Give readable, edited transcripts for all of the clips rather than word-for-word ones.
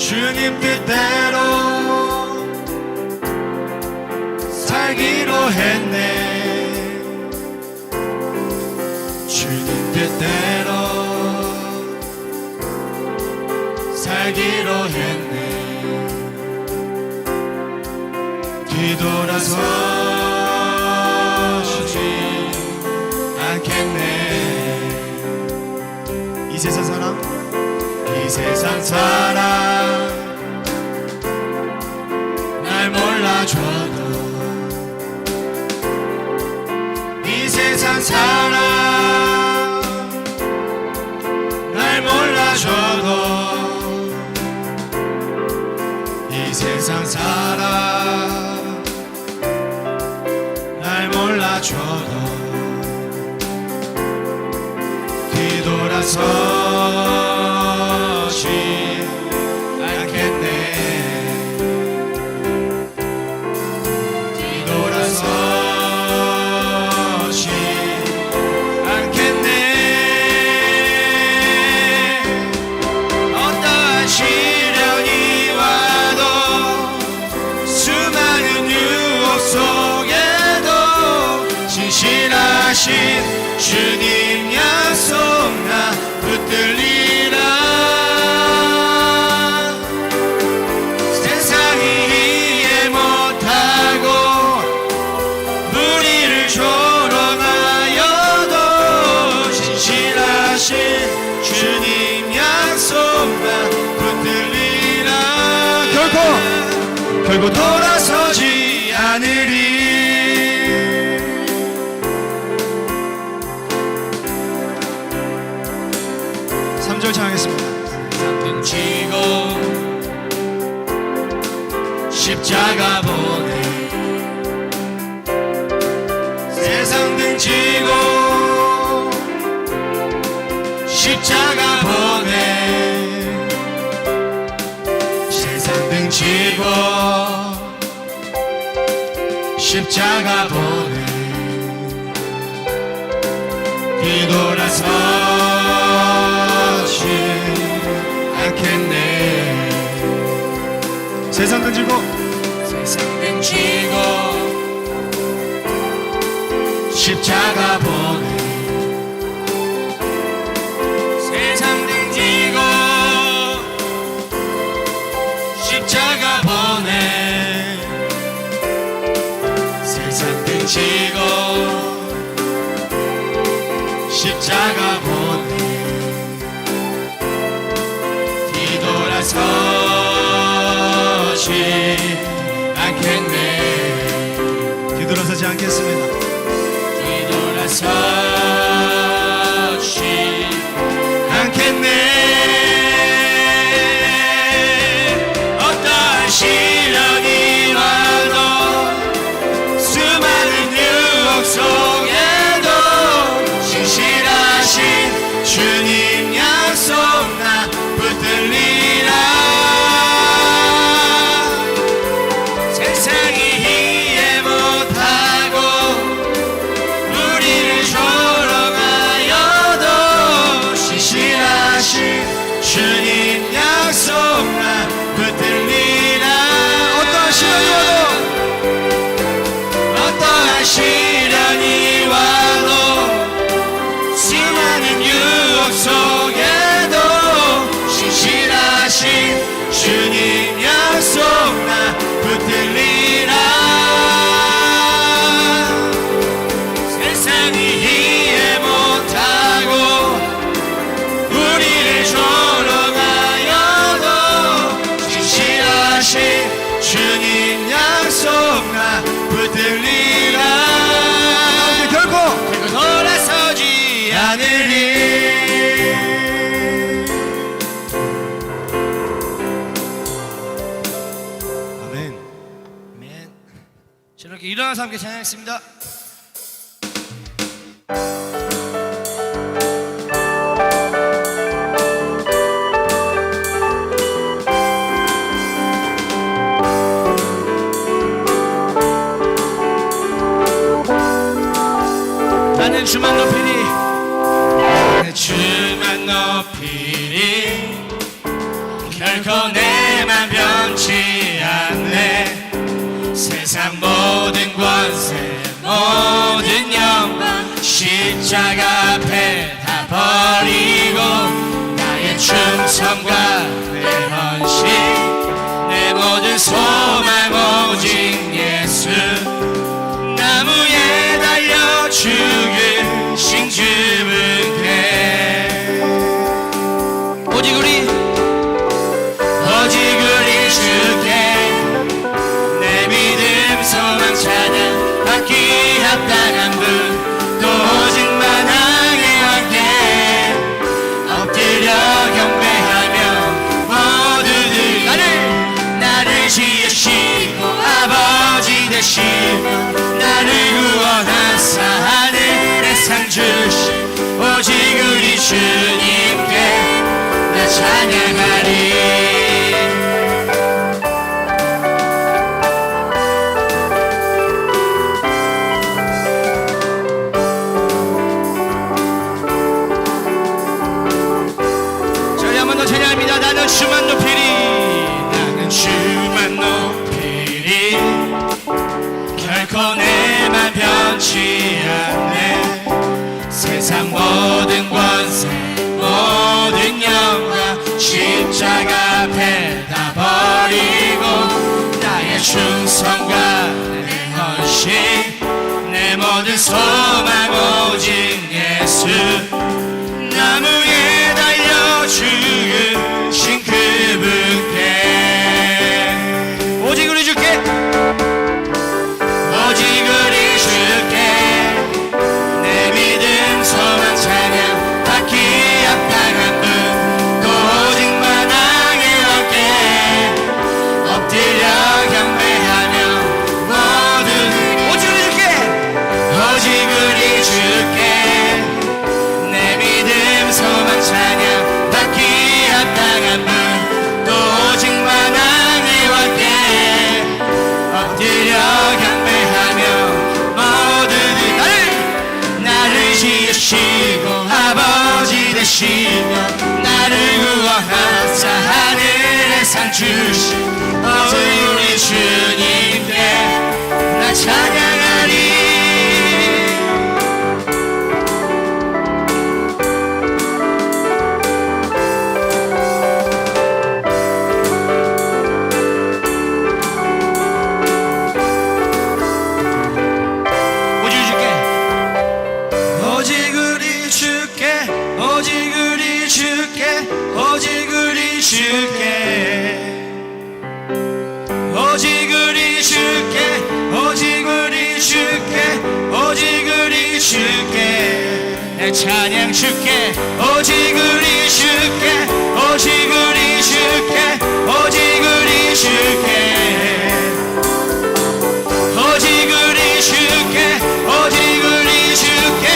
주님 뜻대로 살기로 했네. 주님 뜻대로 살기로 했네. 뒤돌아서지 않겠네. 이 세상 사람, 이 세상 사람 날 몰라줘도, 이 세상 사람 날 몰라줘도, 이 세상 사람 날 몰라줘도 뒤돌아서지 않겠네. 뒤돌아서지 않겠네. 어떠한 시련이 와도, 수많은 유혹 속에도 신실하신 주님 약속 나 붙들리라. 세상이 이해 못하고 무리를 조롱하여도 신실하신 주님 약속 나 붙들리라. 결코 돌아서지 않으리. 3절 찬양하겠습니다. 세상 지고 십자가 보내, 세상 등지고 십자가 보내, 세상 등지고 십자가 보내, 뒤돌아서지 않겠네. 세상 등지고, 세상 등지고 십자가 보내, 세상 등지고 십자가 보내, 세상 등지고 십자가 보내, 뒤돌아서지 않겠네. 뒤돌아서지 않겠습니다. 뒤돌아서지 않겠네. 어떠한 시련이 와도, 수많은 유혹 속에도 신실하신 주님 약속 나 붙들리라. 세상이 이해 못하고 우리를 조롱하여도 신실하신 주님 약속 나 붙들리라. 어떠한 시련이 와도, 어떠한 시련이 와도, 수많은 유혹 속에도 신실하신 주님 약속 나 붙들리라. 세상이 이해 못하고 우리를 조롱하여도 신실하신 주님 약속 나 붙들리라. 결코 돌아서지 않으리. 아멘. 아멘. 이렇게 일어나서 함께 찬양했습니다. 나는 주만 높이리, 나는 주만 높이리. 결코 내 십자가 앞에 다 버리고 나의 충성과 내 헌신 내 모든 소망 오직 예수 나무에 달려 죽으신 주분께 오직 우리 주께 내 믿음 소망 찬양 받기 합당한 분 또 오직 만왕의 왕께 엎드려 경배하며 모두들 나를 지으시고 아버지 되시고 나를 구원하사 하늘의 상 주신 오직 우리 주님께 나 찬양하리 찬양합니다. 나는 주만 높이리 나는 주만 높이리 결코 내만 변치 않네 세상 모든 권세 모든 영광 십자가 앞에 다 버리고 나의 충성과 내 헌신 내 모든 소망 오직 예수 나무에 달려 죽으신 그분께 오직 우리 주께 오직 우리 주께 내 믿음 소망 찬양 받기 합당한 분 또 오직 만왕의 왕께 엎드려 경배하며 모든 오직 우리 주께 오직 우리 주께 내 믿음 소망 찬양 받기 합당한 분 또 오직 만왕의 왕께 엎드려 경배하며 모두들 나를 지으시고 아버지 되시며 나를 구원하사 하늘의 상 주신 오직 우리 주님께 나 찬양하리 오직 우리 주께 오직 우리 주께 오직 우리 주께 오직 우리 주께 내 찬양 주께 오직 우리 주께 오직 우리 주께 오직 우리 주께 오직 우리 주께 오직 우리 주께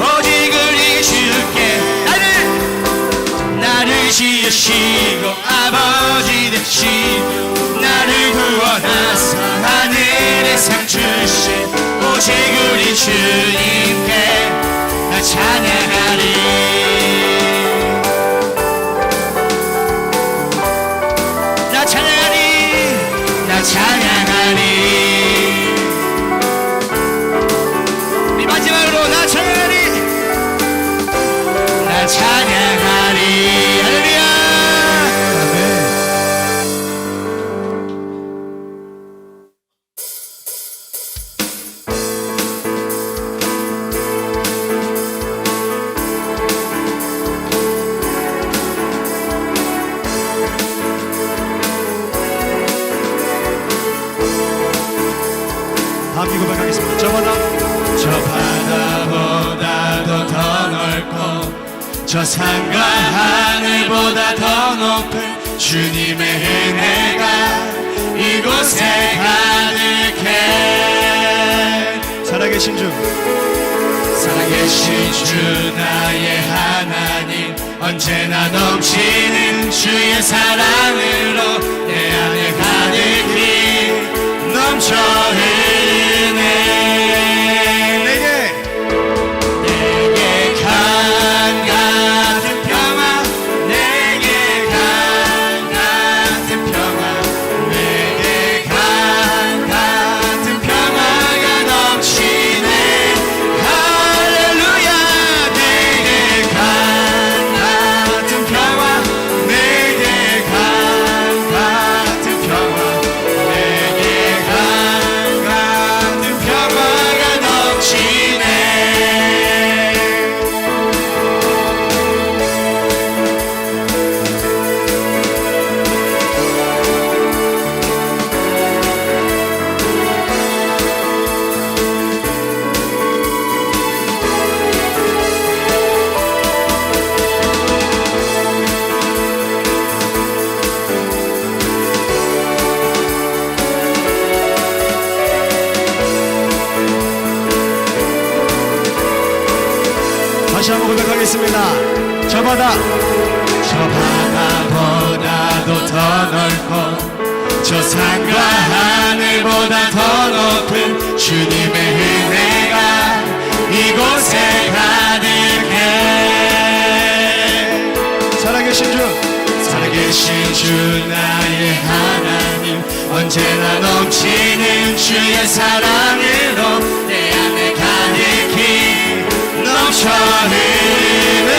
오직 우리 주께 나를 지으시고 아버지 되시고 나를 구원하사 하늘의 상 주신 오직 우리 주님께 나 찬양하리 나 찬양하리 나 찬양하리 우리 마지막으로 나 찬양하리 나 찬양하리 다음 고백하겠습니다. 저 바다보다도 더 넓고 저 산과 하늘보다 더 높은 주님의 은혜가 이곳에 가득해 살아계신 주 나의 하나님 언제나 넘치는 주의 사랑으로 내 안에 가득히 넘쳐 할렐루야 다시 한번 고백하겠습니다. 저 바다 바다보다도 더 넓고 저 산과 하늘보다 더 높은 주님의 은혜가 이곳에 가득해. 살아계신 주 나의 하나님 언제나 넘치는 주의 사랑으로 내 안에 가득히 넘쳐 흐르네.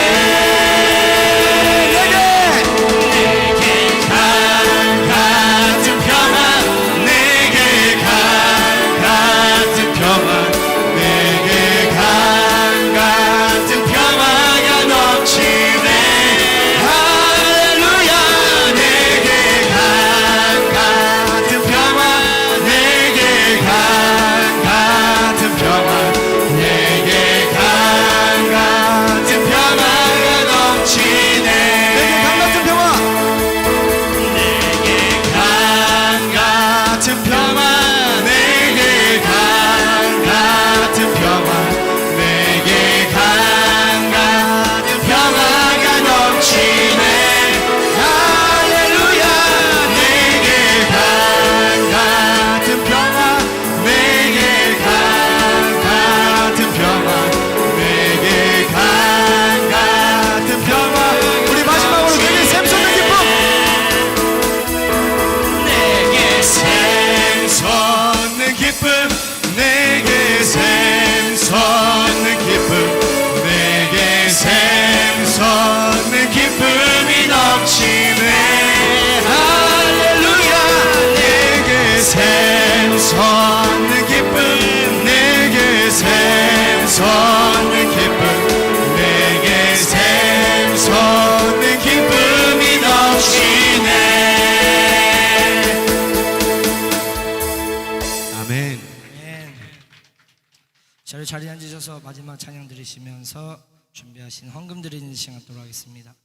저를 자리에 앉으셔서 마지막 찬양 들으시면서 준비하신 헌금 드리는 시간 갖도록 하겠습니다.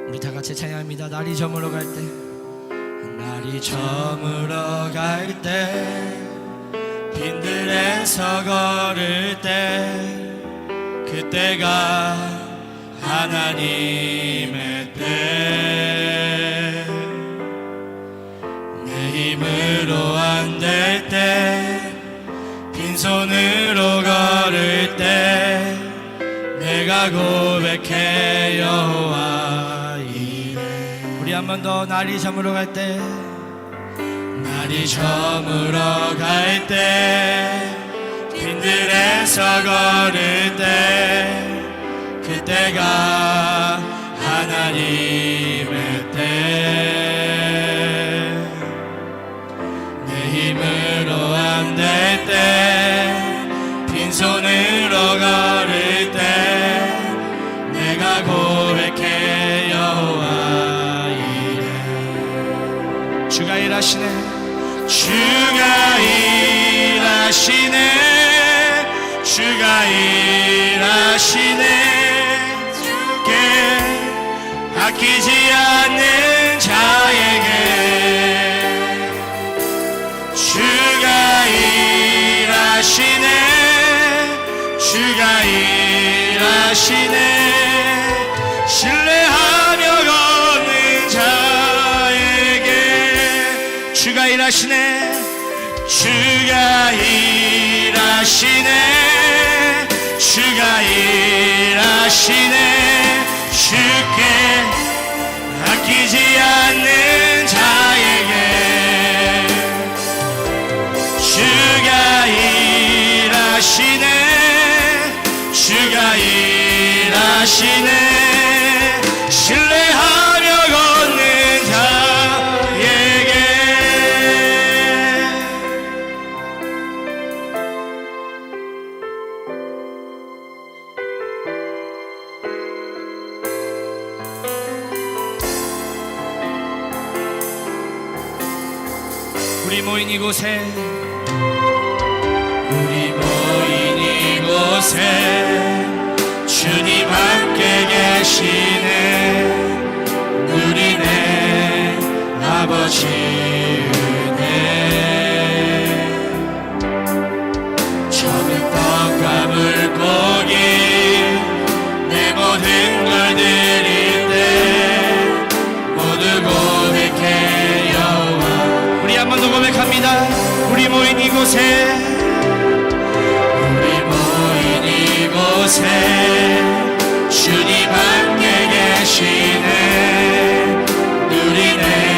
우리 다 같이 찬양합니다. 날이 저물어 갈 때, 날이 저물어 갈 때, 빈들에서 걸을 때, 그때가 하나님의 때. 내 힘으로 안 될 때, 빈손으로 걸을 때, 내가 고백해 여호와 이래. 우리 한 번 더. 날이 저물어 갈 때, 날이 저물어 갈 때, 빈들에서 걸을 때, 그때가 하나님의 때. 내 힘으로 안 될 때, 빈손으로 걸을 때, 내가 고백해 여호와 이래. 주가 일하시네, 주가 일하시네, 주가 일하시네. 주께 아끼지 않는 자에게 주가 일하시네, 주가 일하시네. 신뢰하며 걷는 자에게 주가 일하시네, 주가 일하시네, 주가 일하시네. 주께 아끼지 않는 자에게 주가 일하시네, 주가 일하시네. 신뢰하며 걷는 자에게. 우리 모인 이곳에, 우리 모인 이곳에 주님 함께 계시네. 아버지 은혜 적은 떡과 물고기 내 모든 걸 드릴 때 모두 고백해 여호와. 우리 한 번 더 고백합니다. 우리 모인 이곳에 주님 함께 계시네. 누리네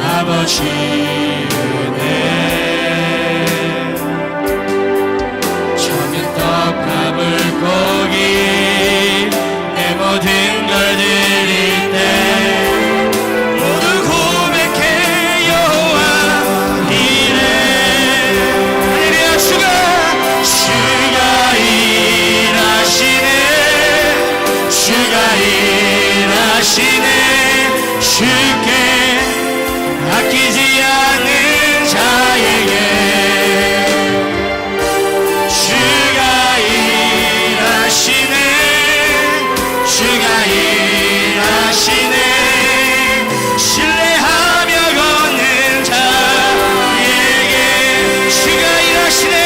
아버지 은혜 적은 떡과 물고기 내 모든 걸 드릴 때 모두 고백해 여호와 이래. 할렐루야. 주가 일하시네. 주께 아끼지 않는 자에게 주가 일하시네. 주가 일하시네. 신뢰하며 걷는 자에게 주가 일하시네.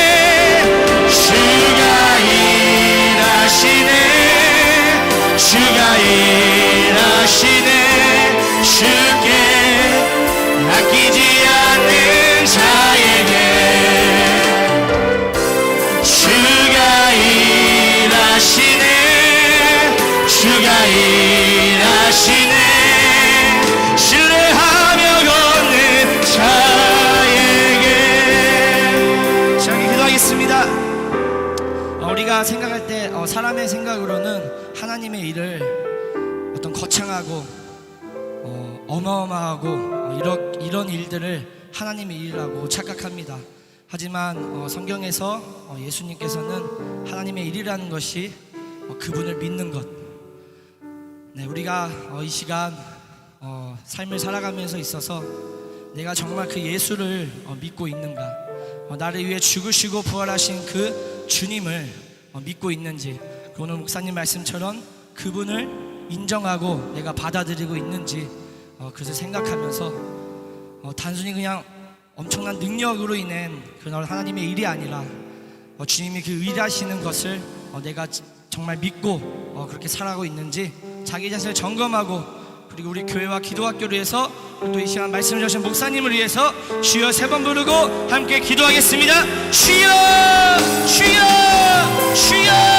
주가 일하시네. 주가 일하시네. 주께 아끼지 않는 자에게 주가 일하시네. 주가 일하시네. 신뢰하며 걷는 자에게. 자, 기도하겠습니다. 우리가 생각할 때 사람의 생각으로는 하나님의 일을 어떤 거창하고 어마어마하고 이런 일들을 하나님의 일이라고 착각합니다. 하지만 성경에서 예수님께서는 하나님의 일이라는 것이 그분을 믿는 것. 네, 우리가 이 시간 삶을 살아가면서 있어서 내가 정말 그 예수를 믿고 있는가, 나를 위해 죽으시고 부활하신 그 주님을 믿고 있는지, 오늘 목사님 말씀처럼 그분을 인정하고 내가 받아들이고 있는지 그것을 생각하면서 단순히 그냥 엄청난 능력으로 인한 그런 하나님의 일이 아니라 주님이 그 일하시는 것을 내가 정말 믿고 그렇게 살아가고 있는지 자기 자신을 점검하고, 그리고 우리 교회와 기도학교를 위해서 또 이 시간 말씀을 주신 목사님을 위해서 주여 3번 부르고 함께 기도하겠습니다. 주여 주여 주여.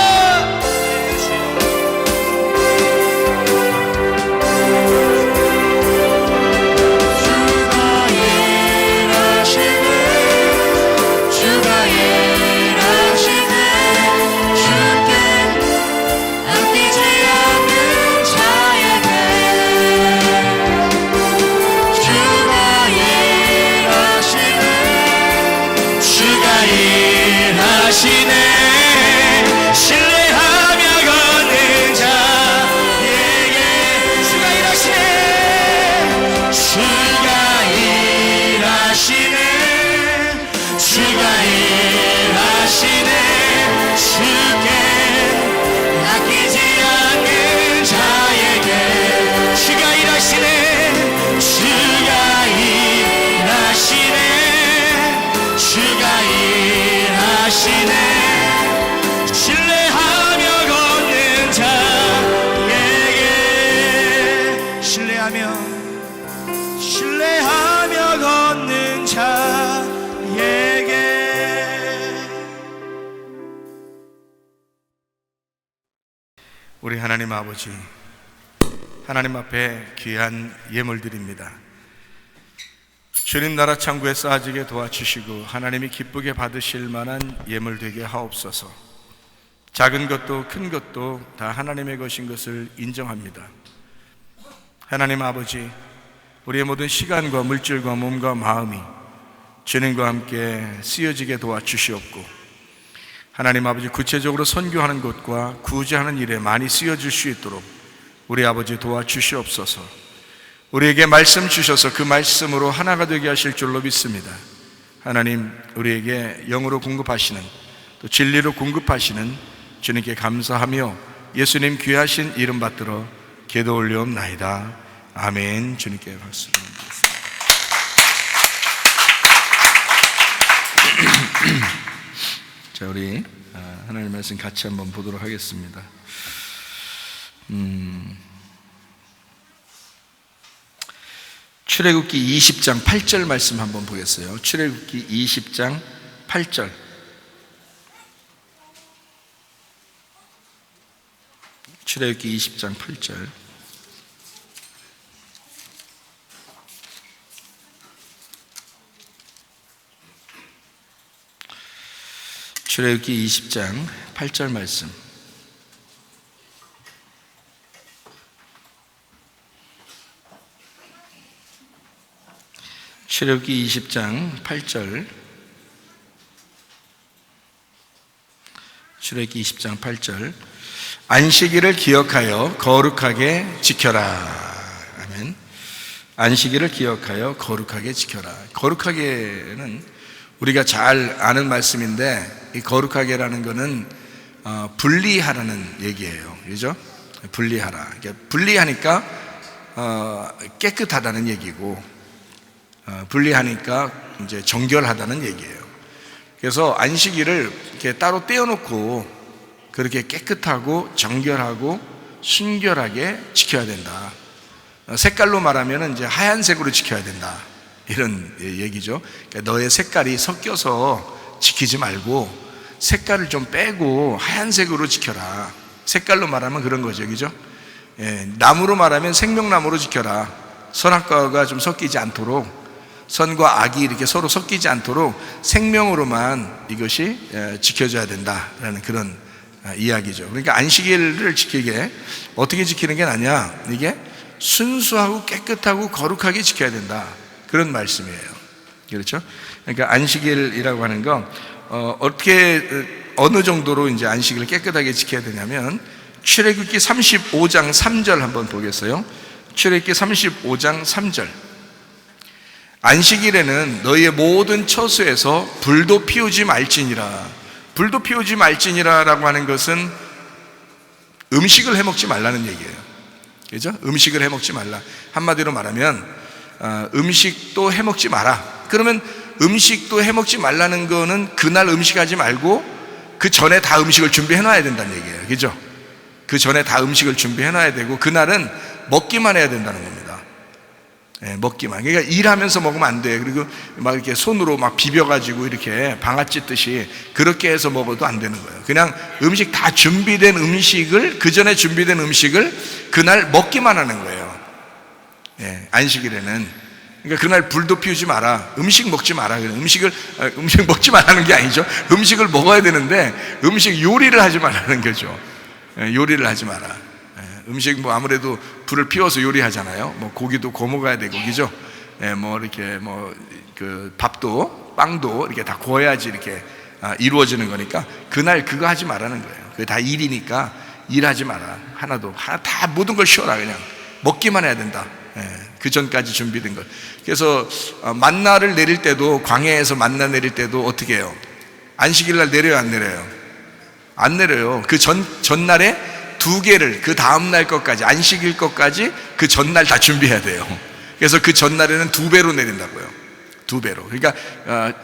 신뢰하며 걷는 자에게. 우리 하나님 아버지, 하나님 앞에 귀한 예물 드립니다. 주님 나라 창고에 쌓아지게 도와주시고 하나님이 기쁘게 받으실 만한 예물 되게 하옵소서. 작은 것도 큰 것도 다 하나님의 것인 것을 인정합니다. 하나님 아버지, 우리의 모든 시간과 물질과 몸과 마음이 주님과 함께 쓰여지게 도와주시옵고, 하나님 아버지 구체적으로 선교하는 것과 구제하는 일에 많이 쓰여질 수 있도록 우리 아버지 도와주시옵소서. 우리에게 말씀 주셔서 그 말씀으로 하나가 되게 하실 줄로 믿습니다. 하나님, 우리에게 영으로 공급하시는, 또 진리로 공급하시는 주님께 감사하며 예수님 귀하신 이름 받들어 기도 올리옵나이다. 아멘. 주님께 박수 드리겠습니다. 우리 하나님의 말씀 같이 한번 보도록 하겠습니다. 출애굽기 20장 8절 말씀 한번 보겠어요. 출애굽기 20장 8절. 출애굽기 20장 8절. 출애굽기 20장 8절 말씀. 출애굽기 20장 8절. 출애굽기 20장 8절. 안식일을 기억하여 거룩하게 지켜라. 아멘. 안식일을 기억하여 거룩하게 지켜라. 거룩하게는 우리가 잘 아는 말씀인데, 이 거룩하게라는 것은 분리하라는 얘기예요. 그죠? 분리하라. 분리하니까 깨끗하다는 얘기고, 분리하니까 이제 정결하다는 얘기예요. 그래서 안식일을 이렇게 따로 떼어놓고 그렇게 깨끗하고 정결하고 순결하게 지켜야 된다. 색깔로 말하면 이제 하얀색으로 지켜야 된다, 이런 얘기죠. 그러니까 너의 색깔이 섞여서 지키지 말고 색깔을 좀 빼고 하얀색으로 지켜라. 색깔로 말하면 그런 거죠, 그죠? 나무로 말하면 생명나무로 지켜라. 선악과가 좀 섞이지 않도록, 선과 악이 이렇게 서로 섞이지 않도록 생명으로만 이것이 지켜져야 된다라는 그런 이야기죠. 그러니까 안식일을 지키게 어떻게 지키는 게 나냐? 이게 순수하고 깨끗하고 거룩하게 지켜야 된다, 그런 말씀이에요. 그렇죠? 그러니까 안식일이라고 하는 건 어느 정도로 이제 안식일을 깨끗하게 지켜야 되냐면, 출애굽기 35장 3절 한번 보겠어요. 출애굽기 35장 3절. 안식일에는 너희의 모든 처소에서 불도 피우지 말지니라. 불도 피우지 말지니라라고 하는 것은 음식을 해먹지 말라는 얘기예요. 그죠? 음식을 해먹지 말라. 한마디로 말하면 음식도 해먹지 마라. 그러면 음식도 해먹지 말라는 거는 그날 음식하지 말고 그 전에 다 음식을 준비해 놔야 된다는 얘기예요. 그죠? 그 전에 다 음식을 준비해 놔야 되고, 그날은 먹기만 해야 된다는 겁니다. 먹기만. 그러니까 일하면서 먹으면 안 돼. 그리고 막 이렇게 손으로 막 비벼가지고 이렇게 방아 찢듯이 그렇게 해서 먹어도 안 되는 거예요. 그냥 음식 다 준비된 음식을, 그 전에 준비된 음식을 그날 먹기만 하는 거예요. 안식일에는. 그러니까 그날 불도 피우지 마라. 음식 먹지 마라. 음식 먹지 말라는 게 아니죠. 음식을 먹어야 되는데 음식 요리를 하지 말라는 거죠. 요리를 하지 마라. 음식 뭐 아무래도 불을 피워서 요리하잖아요. 뭐 고기도 구워 먹어야 되고, 그죠? 뭐 이렇게 그 밥도 빵도 이렇게 다 구워야지 이렇게 이루어지는 거니까 그날 그거 하지 말라는 거예요. 그게 다 일이니까 일하지 마라. 하나 다 모든 걸 쉬어라. 그냥 먹기만 해야 된다. 그 전까지 준비된 것. 그래서 만나를 내릴 때도, 광야에서 만나 내릴 때도 어떻게 해요? 안식일 날 내려요, 안 내려요? 안 내려요. 그 전날에 2개를, 그 다음날 것까지, 안식일 것까지 그 전날 다 준비해야 돼요. 그래서 그 전날에는 2배로 내린다고요. 2배로. 그러니까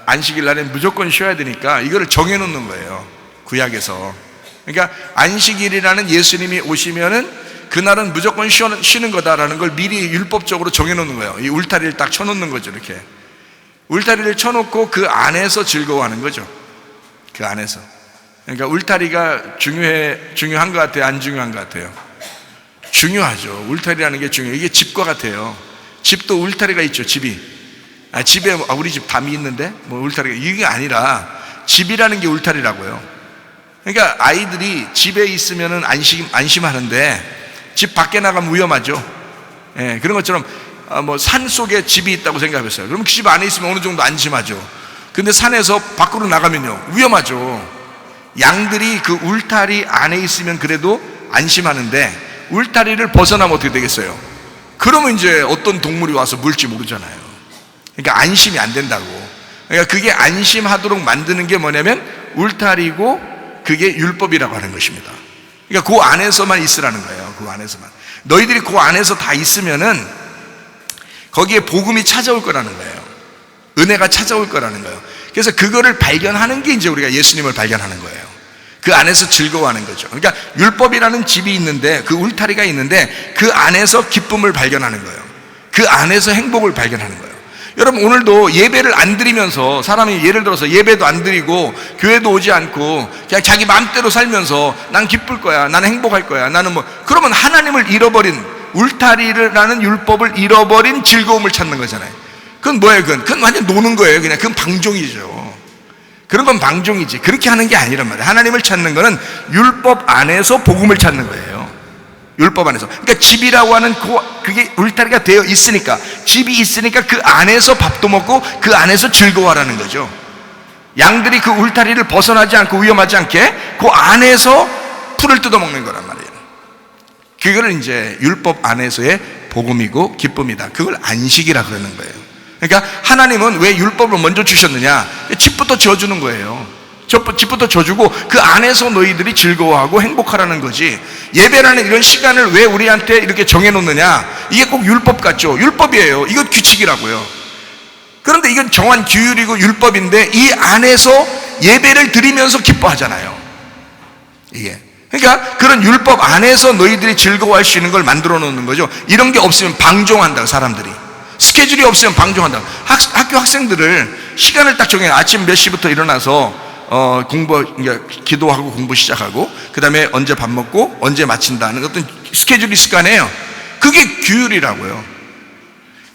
안식일 날엔 무조건 쉬어야 되니까 이거를 정해놓는 거예요, 구약에서. 그러니까 안식일이라는 예수님이 오시면은 그날은 무조건 쉬는 거다라는 걸 미리 율법적으로 정해놓는 거예요. 이 울타리를 딱 쳐놓는 거죠. 이렇게 울타리를 쳐놓고 그 안에서 즐거워하는 거죠. 그 안에서. 그러니까 울타리가 중요한 것 같아요, 안 중요한 것 같아요? 중요하죠. 울타리라는 게 중요해요. 이게 집과 같아요. 집도 울타리가 있죠. 집에 우리 집 담이 있는데 뭐 울타리가, 이게 아니라 집이라는 게 울타리라고요. 그러니까 아이들이 집에 있으면은 안심하는데 집 밖에 나가면 위험하죠. 그런 것처럼 뭐 산 속에 집이 있다고 생각했어요. 그럼 그 집 안에 있으면 어느 정도 안심하죠. 근데 산에서 밖으로 나가면요, 위험하죠. 양들이 그 울타리 안에 있으면 그래도 안심하는데 울타리를 벗어나면 어떻게 되겠어요? 그러면 이제 어떤 동물이 와서 물지 모르잖아요. 그러니까 안심이 안 된다고. 그러니까 그게 안심하도록 만드는 게 뭐냐면 울타리고, 그게 율법이라고 하는 것입니다. 그러니까 그 안에서만 있으라는 거예요. 그 안에서만. 너희들이 그 안에서 다 있으면은 거기에 복음이 찾아올 거라는 거예요. 은혜가 찾아올 거라는 거예요. 그래서 그거를 발견하는 게 이제 우리가 예수님을 발견하는 거예요. 그 안에서 즐거워하는 거죠. 그러니까 율법이라는 집이 있는데, 그 울타리가 있는데 그 안에서 기쁨을 발견하는 거예요. 그 안에서 행복을 발견하는 거예요. 여러분, 오늘도 예배를 안 드리면서 사람이 예를 들어서 예배도 안 드리고 교회도 오지 않고 그냥 자기 마음대로 살면서 난 기쁠 거야, 나는 행복할 거야, 나는 뭐, 그러면 하나님을 잃어버린, 울타리라는 율법을 잃어버린 즐거움을 찾는 거잖아요. 그건 뭐예요? 그건 완전 노는 거예요. 그냥 그건 방종이죠. 그런 건 방종이지. 그렇게 하는 게 아니란 말이에요. 하나님을 찾는 거는 율법 안에서 복음을 찾는 거예요. 율법 안에서. 그러니까 집이라고 하는 그게 울타리가 되어 있으니까, 집이 있으니까 그 안에서 밥도 먹고 그 안에서 즐거워하라는 거죠. 양들이 그 울타리를 벗어나지 않고 위험하지 않게 그 안에서 풀을 뜯어먹는 거란 말이에요. 그거를 이제 율법 안에서의 복음이고 기쁨이다. 그걸 안식이라 그러는 거예요. 그러니까 하나님은 왜 율법을 먼저 주셨느냐? 집부터 지어주는 거예요. 집부터 져주고 그 안에서 너희들이 즐거워하고 행복하라는 거지. 예배라는 이런 시간을 왜 우리한테 이렇게 정해놓느냐? 이게 꼭 율법 같죠? 율법이에요. 이건 규칙이라고요. 그런데 이건 정한 규율이고 율법인데 이 안에서 예배를 드리면서 기뻐하잖아요. 이게. 그러니까 그런 율법 안에서 너희들이 즐거워할 수 있는 걸 만들어 놓는 거죠. 이런 게 없으면 방종한다, 사람들이. 스케줄이 없으면 방종한다. 학교 학생들을 시간을 딱 정해. 아침 몇 시부터 일어나서 기도하고 공부 시작하고, 그 다음에 언제 밥 먹고 언제 마친다는 어떤 스케줄이 있을 거 아니에요. 그게 규율이라고요.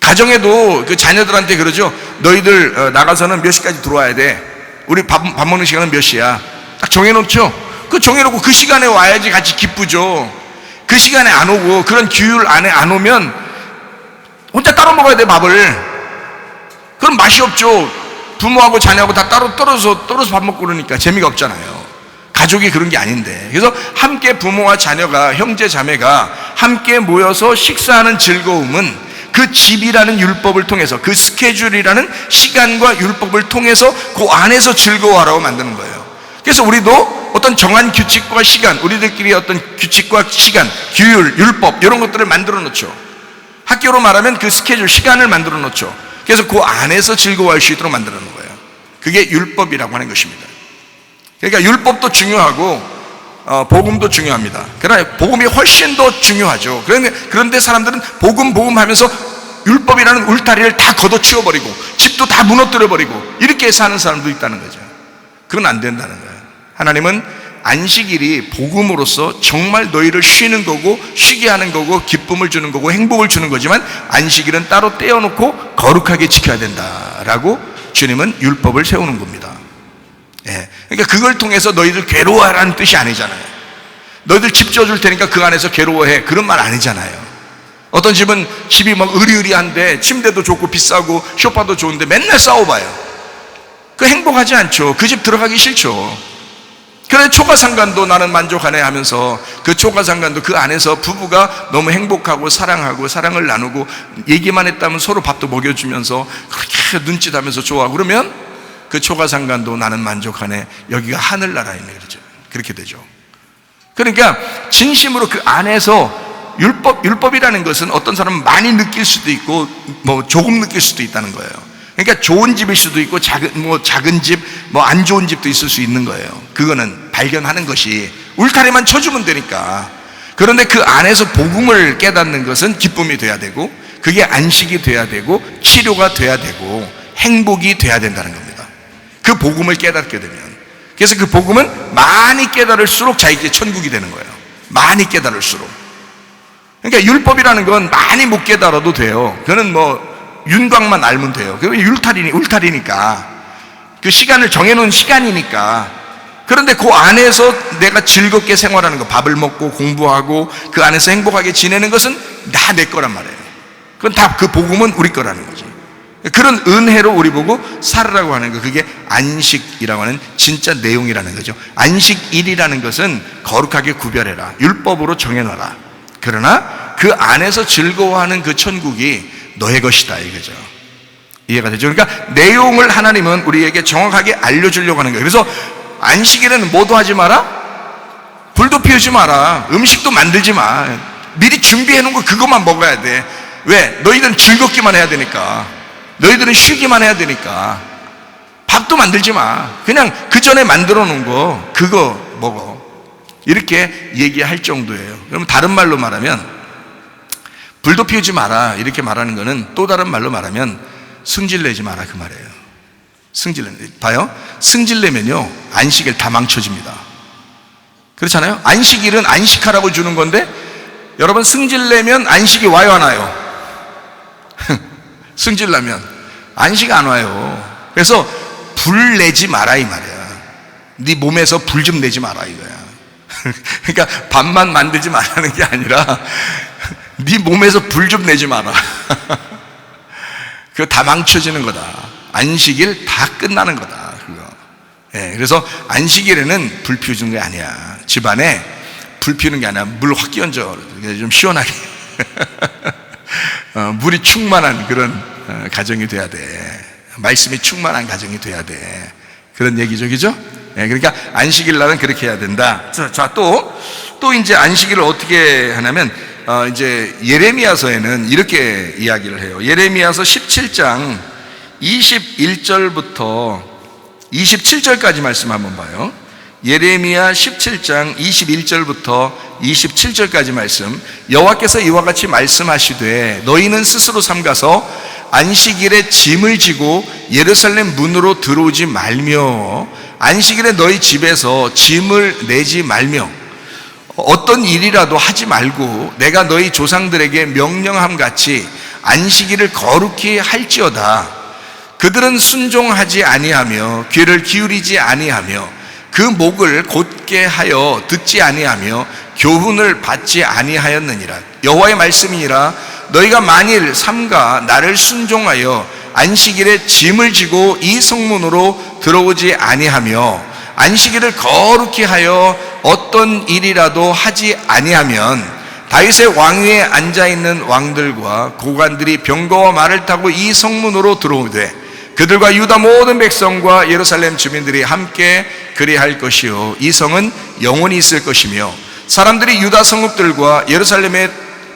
가정에도 그 자녀들한테 그러죠. 너희들 나가서는 몇 시까지 들어와야 돼. 우리 밥 먹는 시간은 몇 시야. 딱 정해놓죠. 그 정해놓고 그 시간에 와야지 같이 기쁘죠. 그 시간에 안 오고 그런 규율 안에 안 오면 혼자 따로 먹어야 돼, 밥을. 그럼 맛이 없죠. 부모하고 자녀하고 다 따로 떨어져서 밥 먹고 그러니까 재미가 없잖아요. 가족이 그런 게 아닌데. 그래서 함께 부모와 자녀가, 형제 자매가 함께 모여서 식사하는 즐거움은 그 집이라는 율법을 통해서, 그 스케줄이라는 시간과 율법을 통해서 그 안에서 즐거워하라고 만드는 거예요. 그래서 우리도 어떤 정한 규칙과 시간, 우리들끼리 어떤 규칙과 시간, 규율, 율법 이런 것들을 만들어 놓죠. 학교로 말하면 그 스케줄, 시간을 만들어 놓죠. 그래서 그 안에서 즐거워할 수 있도록 만들어 놓은 거예요. 그게 율법이라고 하는 것입니다. 그러니까 율법도 중요하고 복음도 중요합니다. 그러나 복음이 훨씬 더 중요하죠. 그런데 사람들은 복음 하면서 율법이라는 울타리를 다 걷어치워버리고 집도 다 무너뜨려버리고 이렇게 사는 사람도 있다는 거죠. 그건 안 된다는 거예요. 하나님은 안식일이 복음으로서 정말 너희를 쉬는 거고, 쉬게 하는 거고, 기쁨을 주는 거고, 행복을 주는 거지만 안식일은 따로 떼어놓고 거룩하게 지켜야 된다라고 주님은 율법을 세우는 겁니다. 예. 그러니까 그걸 통해서 너희들 괴로워하라는 뜻이 아니잖아요. 너희들 집 지어줄 테니까 그 안에서 괴로워해, 그런 말 아니잖아요. 어떤 집은 집이 막 으리으리한데 침대도 좋고 비싸고 소파도 좋은데 맨날 싸워봐요. 그 행복하지 않죠. 그 집 들어가기 싫죠. 그래, 초가상간도 나는 만족하네 하면서 그 초가상간도 그 안에서 부부가 너무 행복하고 사랑하고 사랑을 나누고 얘기만 했다면 서로 밥도 먹여주면서 그렇게 눈짓하면서 좋아하고 그러면 그 초가상간도 나는 만족하네, 여기가 하늘나라이네, 그러죠. 그렇게 되죠. 그러니까 진심으로 그 안에서 율법이라는 것은 어떤 사람은 많이 느낄 수도 있고 뭐 조금 느낄 수도 있다는 거예요. 그러니까 좋은 집일 수도 있고 작은 집, 안 좋은 집도 있을 수 있는 거예요. 그거는 발견하는 것이 울타리만 쳐주면 되니까. 그런데 그 안에서 복음을 깨닫는 것은 기쁨이 돼야 되고, 그게 안식이 돼야 되고, 치료가 돼야 되고, 행복이 돼야 된다는 겁니다. 그 복음을 깨닫게 되면. 그래서 그 복음은 많이 깨달을수록 자기에게 천국이 되는 거예요. 많이 깨달을수록. 그러니까 율법이라는 건 많이 못 깨달아도 돼요. 그거는 윤곽만 알면 돼요. 그게 울타리니까. 그 시간을 정해놓은 시간이니까. 그런데 그 안에서 내가 즐겁게 생활하는 거, 밥을 먹고 공부하고 그 안에서 행복하게 지내는 것은 다 내 거란 말이에요. 그건 다 그 복음은 우리 거라는 거지. 그런 은혜로 우리 보고 살으라고 하는 거, 그게 안식이라고 하는 진짜 내용이라는 거죠. 안식일이라는 것은 거룩하게 구별해라, 율법으로 정해놔라. 그러나 그 안에서 즐거워하는 그 천국이 너의 것이다, 이거죠. 이해가 되죠? 그러니까 내용을 하나님은 우리에게 정확하게 알려주려고 하는 거예요. 그래서 안식일에는 뭐도 하지 마라, 불도 피우지 마라, 음식도 만들지 마. 미리 준비해 놓은 거 그것만 먹어야 돼. 왜? 너희들은 즐겁기만 해야 되니까. 너희들은 쉬기만 해야 되니까. 밥도 만들지 마. 그냥 그 전에 만들어 놓은 거 그거 먹어. 이렇게 얘기할 정도예요. 그러면 다른 말로 말하면 불도 피우지 마라 이렇게 말하는 거는 또 다른 말로 말하면 승질내지 마라 그 말이에요. 봐요. 승질내면요 안식일 다 망쳐집니다. 그렇잖아요. 안식일은 안식하라고 주는 건데 여러분 승질내면 안식이 와요 안 와요? 승질나면 안식 안 와요. 그래서 불 내지 마라 이 말이야. 네 몸에서 불 좀 내지 마라 이거야. 그러니까 밥만 만들지 말라는 게 아니라 네 몸에서 불 좀 내지 마라. 그거 다 망쳐지는 거다. 안식일 다 끝나는 거다 그거. 예, 그래서 안식일에는 불 피우는 게 아니야. 집안에 불 피우는 게 아니라 물 확 끼얹어 좀 시원하게 물이 충만한 그런 가정이 돼야 돼. 말씀이 충만한 가정이 돼야 돼. 그런 얘기죠, 그죠? 예, 그러니까 안식일 날은 그렇게 해야 된다. 자, 또 이제 안식일을 어떻게 하냐면 이제 예레미야서에는 이렇게 이야기를 해요. 예레미야서 17장 21절부터 27절까지 말씀 한번 봐요. 예레미야 17장 21절부터 27절까지 말씀. 여호와께서 이와 같이 말씀하시되 너희는 스스로 삼가서 안식일에 짐을 지고 예루살렘 문으로 들어오지 말며 안식일에 너희 집에서 짐을 내지 말며 어떤 일이라도 하지 말고 내가 너희 조상들에게 명령함 같이 안식일을 거룩히 할지어다. 그들은 순종하지 아니하며 귀를 기울이지 아니하며 그 목을 곧게 하여 듣지 아니하며 교훈을 받지 아니하였느니라. 여호와의 말씀이니라. 너희가 만일 삼가 나를 순종하여 안식일에 짐을 지고 이 성문으로 들어오지 아니하며 안식일을 거룩히 하여 어떤 일이라도 하지 아니하면 다윗의 왕위에 앉아있는 왕들과 고관들이 병거와 말을 타고 이 성문으로 들어오되 그들과 유다 모든 백성과 예루살렘 주민들이 함께 그리할 것이요 이 성은 영원히 있을 것이며 사람들이 유다 성읍들과 예루살렘에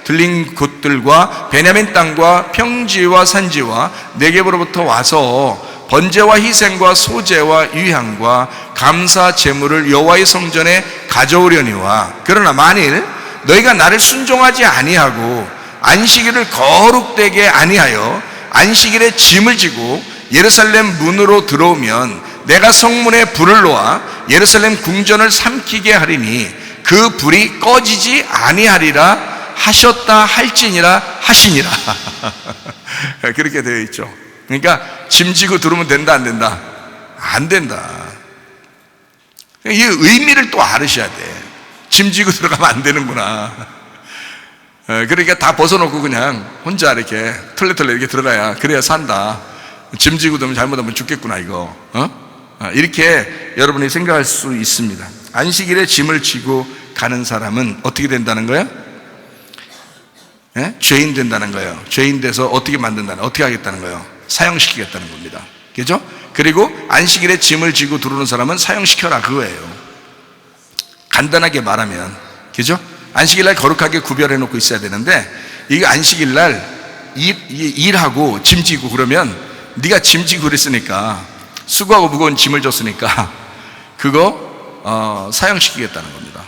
들린 곳들과 베냐민 땅과 평지와 산지와 네겝으로부터 와서 번제와 희생과 소제와 유향과 감사 제물을 여호와의 성전에 가져오려니와 그러나 만일 너희가 나를 순종하지 아니하고 안식일을 거룩되게 아니하여 안식일에 짐을 지고 예루살렘 문으로 들어오면 내가 성문에 불을 놓아 예루살렘 궁전을 삼키게 하리니 그 불이 꺼지지 아니하리라 하셨다 할지니라 하시니라. 그렇게 되어 있죠. 그러니까 짐 지고 들어오면 된다 안 된다? 안 된다. 이 의미를 또 알으셔야 돼. 짐 지고 들어가면 안 되는구나. 그러니까 다 벗어놓고 그냥 혼자 이렇게 털레털레 이렇게 들어가야 그래야 산다. 짐 지고 들면 잘못하면 죽겠구나 이거. 이렇게 여러분이 생각할 수 있습니다. 안식일에 짐을 지고 가는 사람은 어떻게 된다는 거예요? 예? 죄인 된다는 거예요. 죄인 돼서 어떻게 만든다는, 어떻게 하겠다는 거예요? 사형시키겠다는 겁니다. 그죠? 그리고 안식일에 짐을 지고 들어오는 사람은 사형시켜라 그거예요. 간단하게 말하면, 그죠? 안식일날 거룩하게 구별해 놓고 있어야 되는데 이거 안식일날 일하고 짐 지고 그러면 네가 짐 지고 그랬으니까 수고하고 무거운 짐을 줬으니까 그거 사형시키겠다는 겁니다.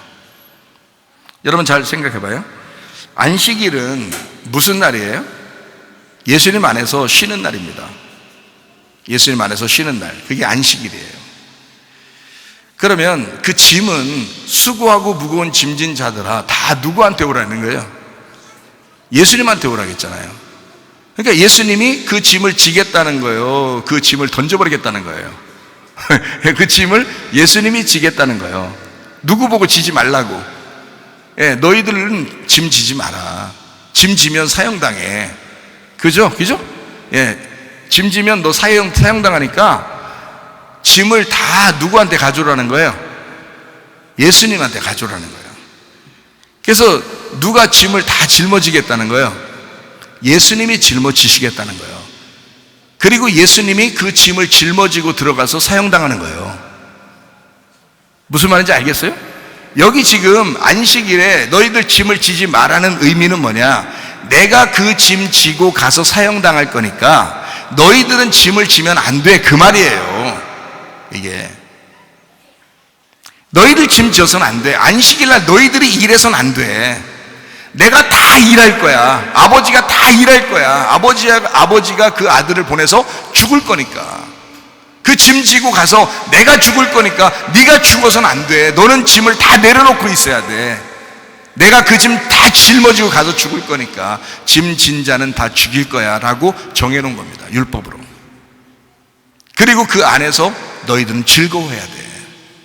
여러분 잘 생각해 봐요. 안식일은 무슨 날이에요? 예수님 안에서 쉬는 날입니다. 예수님 안에서 쉬는 날, 그게 안식일이에요. 그러면 그 짐은 수고하고 무거운 짐진 자들아 다 누구한테 오라는 거예요? 예수님한테 오라겠잖아요. 그러니까 예수님이 그 짐을 지겠다는 거예요. 그 짐을 던져버리겠다는 거예요. 그 짐을 예수님이 지겠다는 거예요. 누구 보고 지지 말라고. 예, 너희들은 짐 지지 마라. 짐 지면 사형당해. 그죠? 그죠? 예, 짐 지면 너 사형당하니까 짐을 다 누구한테 가져오라는 거예요? 예수님한테 가져오라는 거예요. 그래서 누가 짐을 다 짊어지겠다는 거예요? 예수님이 짊어지시겠다는 거예요. 그리고 예수님이 그 짐을 짊어지고 들어가서 사형당하는 거예요. 무슨 말인지 알겠어요? 여기 지금 안식일에 너희들 짐을 지지 말라는 의미는 뭐냐? 내가 그 짐 지고 가서 사형당할 거니까 너희들은 짐을 지면 안 돼, 그 말이에요. 이게 너희들 짐 져서는 안 돼. 안식일날 너희들이 일해서는 안 돼. 내가 다 일할 거야. 아버지가 다 일할 거야. 아버지가 그 아들을 보내서 죽을 거니까. 그 짐 지고 가서 내가 죽을 거니까 네가 죽어서는 안 돼. 너는 짐을 다 내려놓고 있어야 돼. 내가 그 짐 다 짊어지고 가서 죽을 거니까 짐 진 자는 다 죽일 거야 라고 정해놓은 겁니다. 율법으로. 그리고 그 안에서 너희들은 즐거워해야 돼.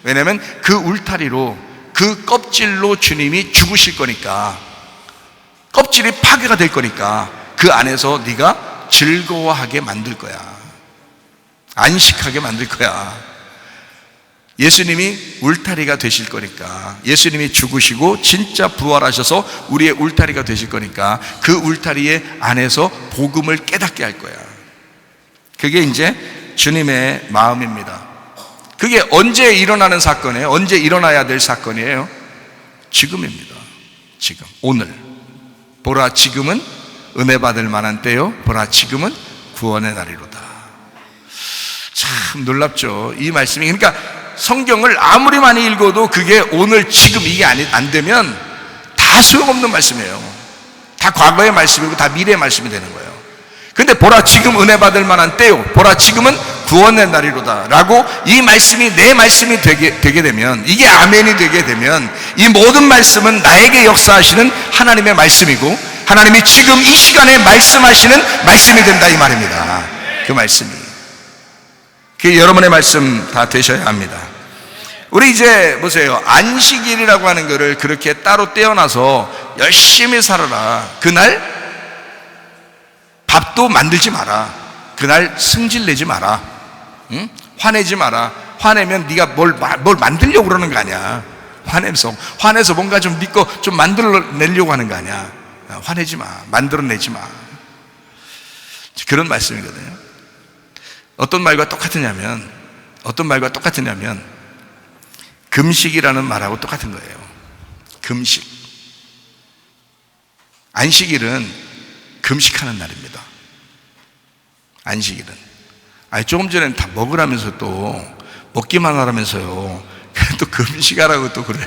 왜냐하면 그 울타리로, 그 껍질로 주님이 죽으실 거니까, 껍질이 파괴가 될 거니까 그 안에서 네가 즐거워하게 만들 거야. 안식하게 만들 거야. 예수님이 울타리가 되실 거니까, 예수님이 죽으시고 진짜 부활하셔서 우리의 울타리가 되실 거니까 그 울타리의 안에서 복음을 깨닫게 할 거야. 그게 이제 주님의 마음입니다. 그게 언제 일어나는 사건이에요? 언제 일어나야 될 사건이에요? 지금입니다. 지금, 오늘. 보라, 지금은 은혜 받을 만한 때요. 보라, 지금은 구원의 날이로다. 참 놀랍죠, 이 말씀이. 그러니까 성경을 아무리 많이 읽어도 그게 오늘, 지금 이게 안 되면 다 소용없는 말씀이에요. 다 과거의 말씀이고 다 미래의 말씀이 되는 거예요. 근데 보라, 지금 은혜 받을 만한 때요. 보라, 지금은 구원의 날이로다 라고 이 말씀이 내 말씀이 되게 되면, 이게 아멘이 되게 되면 이 모든 말씀은 나에게 역사하시는 하나님의 말씀이고, 하나님이 지금 이 시간에 말씀하시는 말씀이 된다, 이 말입니다. 그 말씀이. 그 여러분의 말씀 다 되셔야 합니다. 우리 이제 보세요. 안식일이라고 하는 거를 그렇게 따로 떼어놔서 열심히 살아라. 그날 밥도 만들지 마라. 그날 승질 내지 마라. 응? 화내지 마라. 화내면 네가 뭘 만들려고 그러는 거 아니야. 화내서 뭔가 좀 네 거 좀 만들어내려고 하는 거 아니야. 화내지 마. 만들어내지 마. 그런 말씀이거든요. 어떤 말과 똑같으냐면 금식이라는 말하고 똑같은 거예요. 금식. 안식일은 금식하는 날입니다. 안식일은. 아니, 조금 전엔 다 먹으라면서 또 먹기만 하라면서요. 또 금식하라고 또 그래.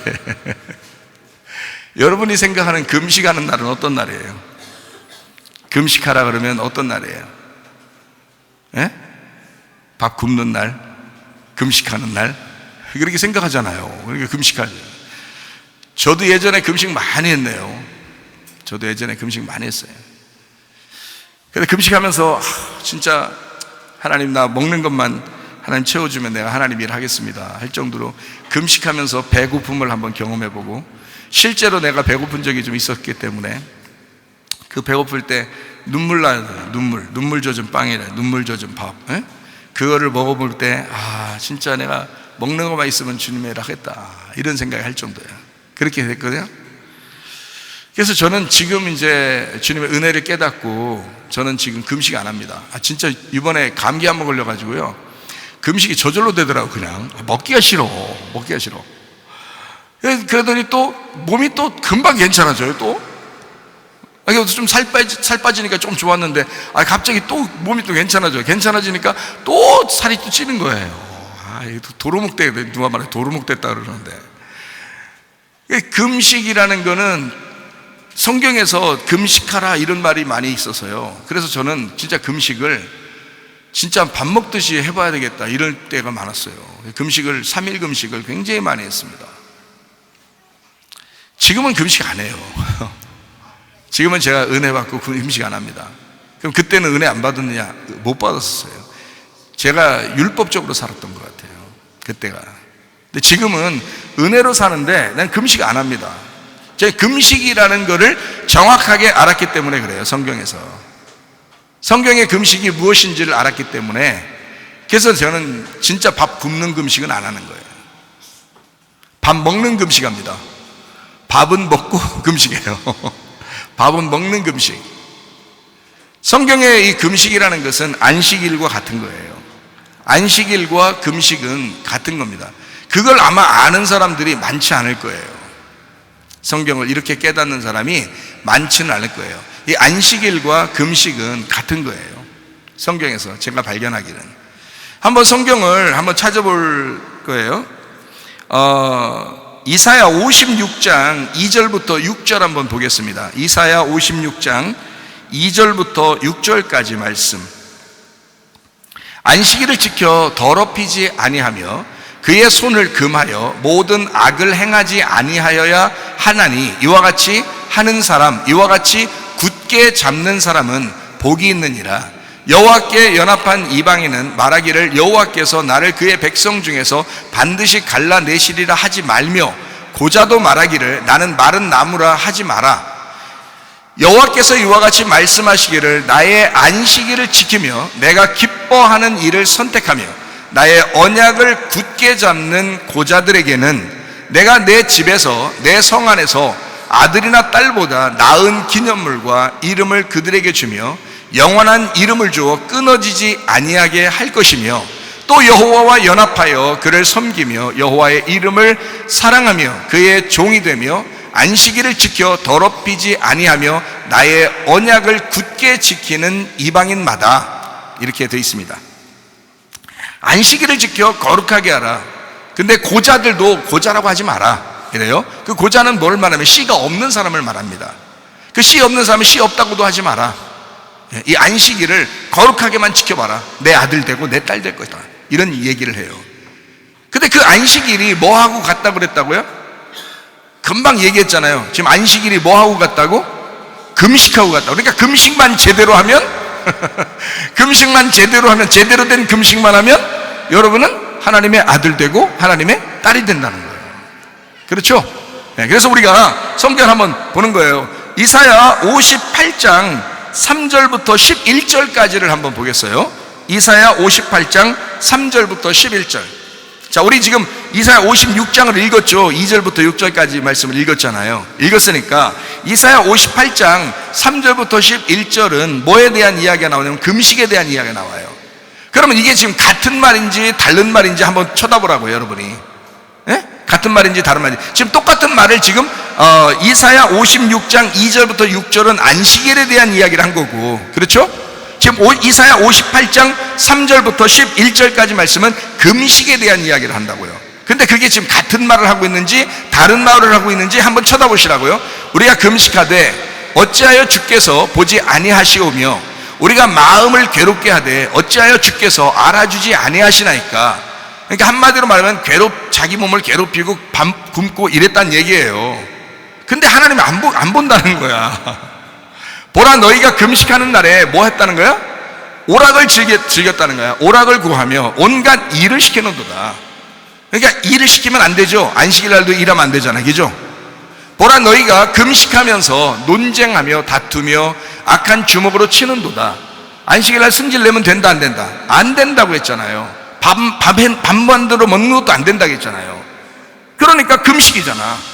여러분이 생각하는 금식하는 날은 어떤 날이에요? 금식하라 그러면 어떤 날이에요? 예? 밥 굶는 날, 금식하는 날, 그렇게 생각하잖아요. 그러니까 금식하죠. 저도 예전에 금식 많이 했네요. 저도 예전에 금식 많이 했어요. 그래서 금식하면서 진짜 하나님, 나 먹는 것만 하나님 채워주면 내가 하나님 일 하겠습니다 할 정도로 금식하면서 배고픔을 한번 경험해보고, 실제로 내가 배고픈 적이 좀 있었기 때문에 그 배고플 때 눈물 나요. 눈물 젖은 빵이래. 눈물 젖은 밥. 에? 그거를 먹어볼 때, 아, 진짜 내가 먹는 것만 있으면 주님의 일 하겠다, 이런 생각을 할 정도예요. 그렇게 됐거든요. 그래서 저는 지금 이제 주님의 은혜를 깨닫고 저는 지금 금식 안 합니다. 진짜 이번에 감기 한번 걸려가지고요, 금식이 저절로 되더라고. 그냥 먹기가 싫어. 그러더니 또 몸이 또 금방 괜찮아져요. 또 좀 살 빠지니까 좀 좋았는데, 갑자기 또 몸이 또 괜찮아지니까 또 살이 또 찌는 거예요. 도루묵대, 누가 말해 도루묵 됐다 그러는데, 금식이라는 거는 성경에서 금식하라 이런 말이 많이 있어서요. 그래서 저는 진짜 금식을 진짜 밥 먹듯이 해봐야 되겠다, 이럴 때가 많았어요. 금식을, 3일 금식을 굉장히 많이 했습니다. 지금은 금식 안 해요. 지금은 제가 은혜 받고 금식 안 합니다. 그럼 그때는 은혜 안 받았느냐? 못 받았어요. 제가 율법적으로 살았던 것 같아요, 그때가. 근데 지금은 은혜로 사는데 난 금식 안 합니다. 제가 금식이라는 거를 정확하게 알았기 때문에 그래요. 성경의 금식이 무엇인지를 알았기 때문에. 그래서 저는 진짜 밥 굶는 금식은 안 하는 거예요. 밥 먹는 금식합니다. 밥은 먹고 금식해요. 밥은 먹는 금식. 성경의 이 금식이라는 것은 안식일과 같은 거예요. 안식일과 금식은 같은 겁니다. 그걸 아마 아는 사람들이 많지 않을 거예요. 성경을 이렇게 깨닫는 사람이 많지는 않을 거예요. 이 안식일과 금식은 같은 거예요. 성경에서 제가 발견하기는. 한번 성경을 한번 찾아볼 거예요. 이사야 56장 2절부터 6절 한번 보겠습니다. 이사야 56장 2절부터 6절까지 말씀. 안식일을 지켜 더럽히지 아니하며 그의 손을 금하여 모든 악을 행하지 아니하여야 하나니 이와 같이 하는 사람, 이와 같이 굳게 잡는 사람은 복이 있느니라. 여호와께 연합한 이방인은 말하기를 여호와께서 나를 그의 백성 중에서 반드시 갈라내시리라 하지 말며, 고자도 말하기를 나는 마른 나무라 하지 마라. 여호와께서 이와 같이 말씀하시기를 나의 안식일을 지키며 내가 기뻐하는 일을 선택하며 나의 언약을 굳게 잡는 고자들에게는 내가 내 집에서 내 성 안에서 아들이나 딸보다 나은 기념물과 이름을 그들에게 주며 영원한 이름을 주어 끊어지지 아니하게 할 것이며, 또 여호와와 연합하여 그를 섬기며 여호와의 이름을 사랑하며 그의 종이 되며 안식일을 지켜 더럽히지 아니하며 나의 언약을 굳게 지키는 이방인마다, 이렇게 되어 있습니다. 안식일을 지켜 거룩하게 하라. 근데 고자들도 고자라고 하지 마라 이래요. 그 고자는 뭘 말하면 씨가 없는 사람을 말합니다. 그 씨 없는 사람은 씨 없다고도 하지 마라. 이 안식일을 거룩하게만 지켜봐라. 내 아들 되고 내 딸 될 것이다, 이런 얘기를 해요. 근데 그 안식일이 뭐하고 같다고 그랬다고요? 금방 얘기했잖아요. 지금 안식일이 뭐하고 같다고? 금식하고 같다고. 그러니까 금식만 제대로 하면 금식만 제대로 하면, 제대로 된 금식만 하면 여러분은 하나님의 아들 되고 하나님의 딸이 된다는 거예요. 그렇죠? 그래서 우리가 성경 한번 보는 거예요. 이사야 58장 3절부터 11절까지를 한번 보겠어요. 이사야 58장 3절부터 11절. 자, 우리 지금 이사야 56장을 읽었죠. 2절부터 6절까지 말씀을 읽었잖아요. 읽었으니까 이사야 58장 3절부터 11절은 뭐에 대한 이야기가 나오냐면 금식에 대한 이야기가 나와요. 그러면 이게 지금 같은 말인지 다른 말인지 한번 쳐다보라고요, 여러분이. 예? 같은 말인지 다른 말인지. 지금 똑같은 말을 지금 이사야 56장 2절부터 6절은 안식일에 대한 이야기를 한 거고, 그렇죠? 지금 이사야 58장 3절부터 11절까지 말씀은 금식에 대한 이야기를 한다고요. 근데 그게 지금 같은 말을 하고 있는지 다른 말을 하고 있는지 한번 쳐다보시라고요. 우리가 금식하되 어찌하여 주께서 보지 아니하시오며 우리가 마음을 괴롭게 하되 어찌하여 주께서 알아주지 아니하시나이까. 그러니까 한마디로 말하면 자기 몸을 괴롭히고 밤 굶고 이랬다는 얘기예요. 근데 하나님이 안 본다는 거야. 보라, 너희가 금식하는 날에 뭐 했다는 거야? 오락을 즐겼다는 거야. 오락을 구하며 온갖 일을 시켜놓는도다. 그러니까 일을 시키면 안 되죠. 안식일 날도 일하면 안 되잖아, 그죠? 보라, 너희가 금식하면서 논쟁하며 다투며 악한 주먹으로 치는도다. 안식일 날 승질 내면 된다, 안 된다? 안 된다고 했잖아요. 밥 만들어 먹는 것도 안 된다고 했잖아요. 그러니까 금식이잖아.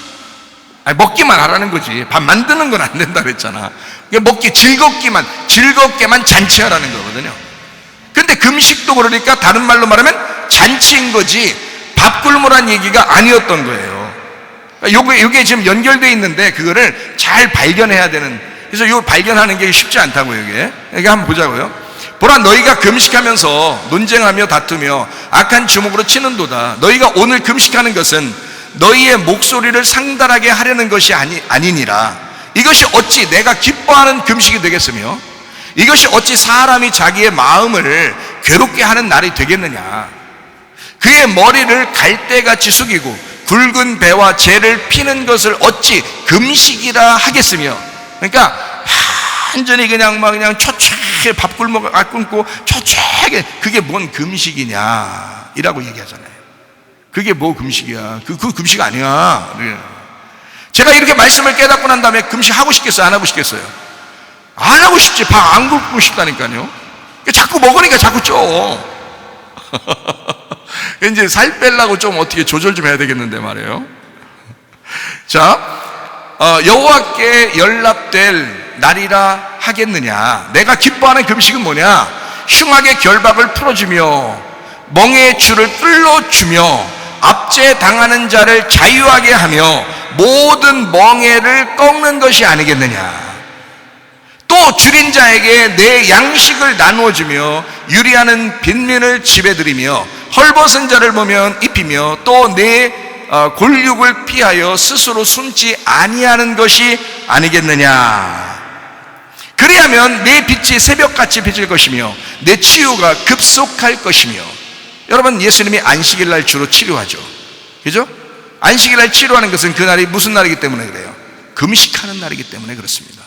아니, 먹기만 하라는 거지. 밥 만드는 건 안 된다고 그랬잖아. 먹기 즐겁게만 잔치하라는 거거든요. 근데 금식도 그러니까 다른 말로 말하면 잔치인 거지 밥 굶으란 얘기가 아니었던 거예요. 요게 지금 연결되어 있는데 그거를 잘 발견해야 되는, 그래서 요 발견하는 게 쉽지 않다고요. 이게 한번 보자고요. 보라, 너희가 금식하면서 논쟁하며 다투며 악한 주먹으로 치는도다. 너희가 오늘 금식하는 것은 너희의 목소리를 상달하게 하려는 것이 아니니라. 이것이 어찌 내가 기뻐하는 금식이 되겠으며 이것이 어찌 사람이 자기의 마음을 괴롭게 하는 날이 되겠느냐. 그의 머리를 갈대같이 숙이고 굵은 배와 재를 피는 것을 어찌 금식이라 하겠으며. 그러니까 완전히 그냥 초췌하게 밥 굶고 초췌하게, 그게 뭔 금식이냐 이라고 얘기하잖아요. 그게 뭐 금식이야? 그 금식 아니야. 제가 이렇게 말씀을 깨닫고 난 다음에 금식 하고 싶겠어요? 안 하고 싶겠어요? 안 하고 싶지. 밥 안 굶고 싶다니까요. 자꾸 먹으니까 자꾸 쪄. 이제 살 빼려고 좀 어떻게 조절 좀 해야 되겠는데 말이에요. 자, 여호와께 연락될 날이라 하겠느냐. 내가 기뻐하는 금식은 뭐냐? 흉악의 결박을 풀어주며 멍에의 줄을 뚫어주며 압제당하는 자를 자유하게 하며 모든 멍에를 꺾는 것이 아니겠느냐. 또 또 줄인 자에게 내 양식을 나누어주며 유리하는 빈민을 집에들이며 헐벗은 자를 보면 입히며 또 내 골육을 피하여 스스로 숨지 아니하는 것이 아니겠느냐. 그리하면 내 빛이 새벽같이 비칠 것이며 내 치유가 급속할 것이며. 여러분, 예수님이 안식일 날 주로 치료하죠. 그죠? 안식일 날 치료하는 것은 그날이 무슨 날이기 때문에 그래요? 금식하는 날이기 때문에 그렇습니다.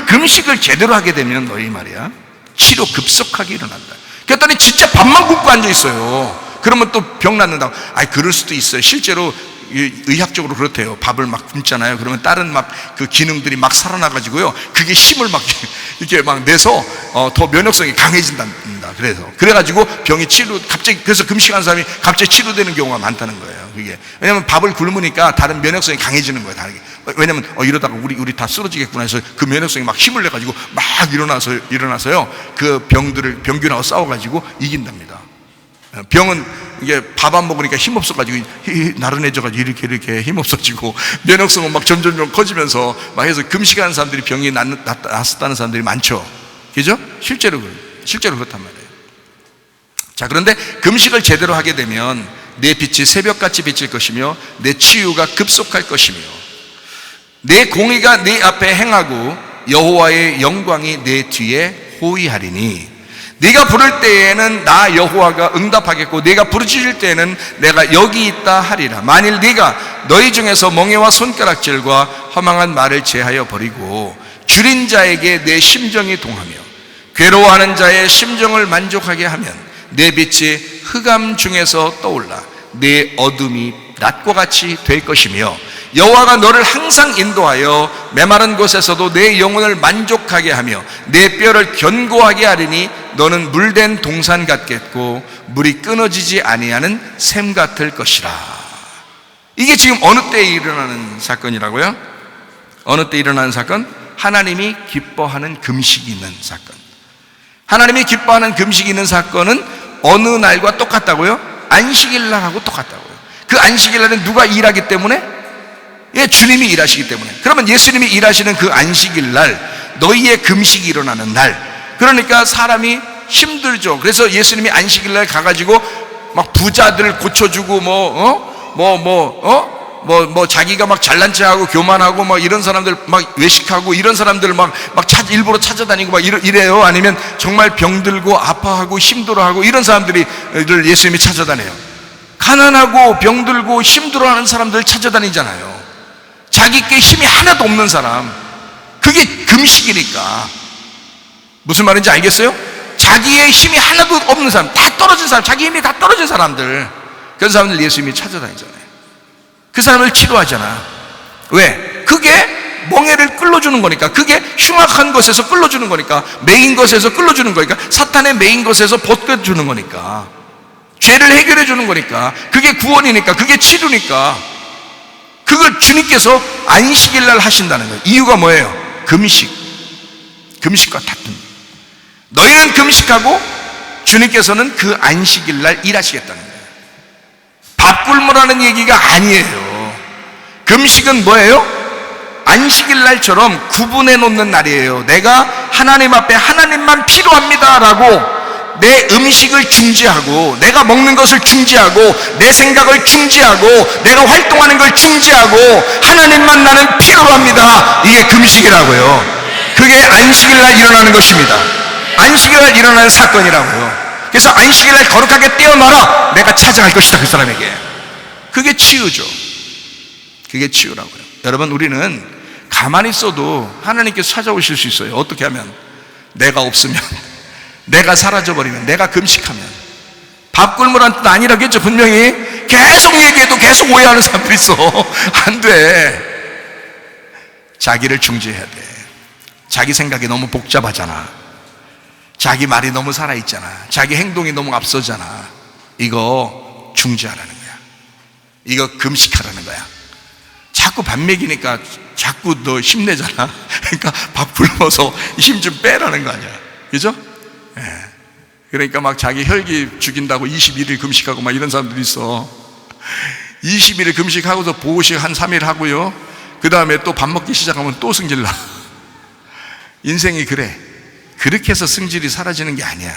금식을 제대로 하게 되면 너희 말이야, 치료 급속하게 일어난다. 그랬더니 진짜 밥만 굶고 앉아 있어요. 그러면 또 병 낫는다고. 그럴 수도 있어요. 실제로 의학적으로 그렇대요. 밥을 막 굶잖아요. 그러면 다른 막 그 기능들이 막 살아나가지고요, 그게 힘을 막 이렇게 막 내서 더 면역성이 강해진답니다. 그래가지고 병이 갑자기, 그래서 금식하는 사람이 갑자기 치료되는 경우가 많다는 거예요. 그게 왜냐면 밥을 굶으니까 다른 면역성이 강해지는 거예요. 다르게. 왜냐면 이러다가 우리 다 쓰러지겠구나 해서 그 면역성이 막 힘을 내가지고 막 일어나서요, 그 병균하고 싸워가지고 이긴답니다. 병은 이게 밥 안 먹으니까 힘 없어가지고 나른해져가지고 이렇게 힘 없어지고 면역성은 막 점점 커지면서 막 해서 금식하는 사람들이 병이 났었다는 사람들이 많죠. 그죠? 실제로 그렇단 말이에요. 자, 그런데 금식을 제대로 하게 되면 내 빛이 새벽같이 비칠 것이며 내 치유가 급속할 것이며 내 공의가 네 앞에 행하고 여호와의 영광이 내 뒤에 호위하리니 네가 부를 때에는 나 여호와가 응답하겠고 네가 부르짖을 때에는 내가 여기 있다 하리라. 만일 네가 너희 중에서 멍에와 손가락질과 허망한 말을 제하여 버리고 줄인 자에게 내 심정이 동하며 괴로워하는 자의 심정을 만족하게 하면 내 빛이 흑암 중에서 떠올라 내 어둠이 낮과 같이 될 것이며 여호와가 너를 항상 인도하여 메마른 곳에서도 내 영혼을 만족하게 하며 내 뼈를 견고하게 하리니 너는 물된 동산 같겠고 물이 끊어지지 아니하는 샘 같을 것이라. 이게 지금 어느 때에 일어나는 사건이라고요? 어느 때 일어나는 사건? 하나님이 기뻐하는 금식이 있는 사건. 하나님이 기뻐하는 금식이 있는 사건은 어느 날과 똑같다고요? 안식일 날하고 똑같다고요. 그 안식일 날은 누가 일하기 때문에? 주님이 일하시기 때문에. 그러면 예수님이 일하시는 그 안식일 날, 너희의 금식이 일어나는 날, 그러니까 사람이 힘들죠. 그래서 예수님이 안식일 날 가가지고 막 부자들 고쳐주고 자기가 막 잘난 체하고 교만하고 막 이런 사람들 막 외식하고 이런 사람들 막 일부러 찾아다니고 막 이래요? 아니면 정말 병들고 아파하고 힘들어하고 이런 사람들을 예수님이 찾아다녀요? 가난하고 병들고 힘들어하는 사람들 찾아다니잖아요. 자기께 힘이 하나도 없는 사람, 그게 금식이니까. 무슨 말인지 알겠어요? 자기의 힘이 하나도 없는 사람, 다 떨어진 사람, 자기 힘이 다 떨어진 사람들, 그런 사람들 예수님이 찾아다니잖아요. 그 사람을 치료하잖아. 왜? 그게 멍에를 끌어주는 거니까. 그게 흉악한 것에서 끌어주는 거니까. 매인 것에서 끌어주는 거니까. 사탄의 매인 것에서 벗겨주는 거니까. 죄를 해결해 주는 거니까. 그게 구원이니까. 그게 치료니까. 그걸 주님께서 안식일 날 하신다는 거예요. 이유가 뭐예요? 금식과 다툼. 너희는 금식하고 주님께서는 그 안식일 날 일하시겠다는 거예요. 밥 굶으라는 얘기가 아니에요. 금식은 뭐예요? 안식일 날처럼 구분해 놓는 날이에요. 내가 하나님 앞에 하나님만 필요합니다 라고 내 음식을 중지하고, 내가 먹는 것을 중지하고, 내 생각을 중지하고, 내가 활동하는 걸 중지하고 하나님만 나는 필요로 합니다. 이게 금식이라고요. 그게 안식일 날 일어나는 것입니다. 안식일 날 일어나는 사건이라고요. 그래서 안식일 날 거룩하게 떼어놔라. 내가 찾아갈 것이다, 그 사람에게. 그게 치유죠. 그게 치유라고요. 여러분, 우리는 가만히 있어도 하나님께서 찾아오실 수 있어요. 어떻게 하면? 내가 없으면, 내가 사라져버리면, 내가 금식하면. 밥 굶으란 뜻 아니라겠죠. 분명히 계속 얘기해도 계속 오해하는 사람도 있어. 안 돼. 자기를 중지해야 돼. 자기 생각이 너무 복잡하잖아. 자기 말이 너무 살아있잖아. 자기 행동이 너무 앞서잖아. 이거 중지하라는 거야. 이거 금식하라는 거야. 자꾸 밥 먹이니까 자꾸 너 힘내잖아. 그러니까 밥 굶어서 힘 좀 빼라는 거 아니야. 그죠? 예. 그러니까 막 자기 혈기 죽인다고 21일 금식하고 막 이런 사람들이 있어. 21일 금식하고서 보호식 한 3일 하고요. 그 다음에 또 밥 먹기 시작하면 또 승질나. 인생이 그래. 그렇게 해서 승질이 사라지는 게 아니야.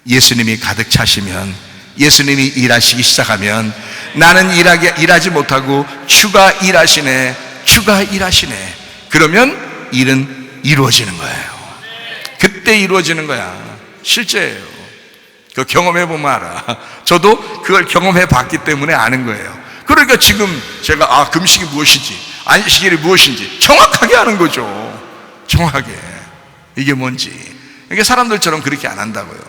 예수님이 가득 차시면, 예수님이 일하시기 시작하면 나는 일하지 못하고 주가 일하시네, 주가 일하시네. 그러면 일은 이루어지는 거예요. 그때 이루어지는 거야. 실제예요. 그 경험해보면 알아. 저도 그걸 경험해봤기 때문에 아는 거예요. 그러니까 지금 제가 금식이 무엇인지, 안식일이 무엇인지 정확하게 아는 거죠. 정확하게. 이게 뭔지. 이게 사람들처럼 그렇게 안 한다고요.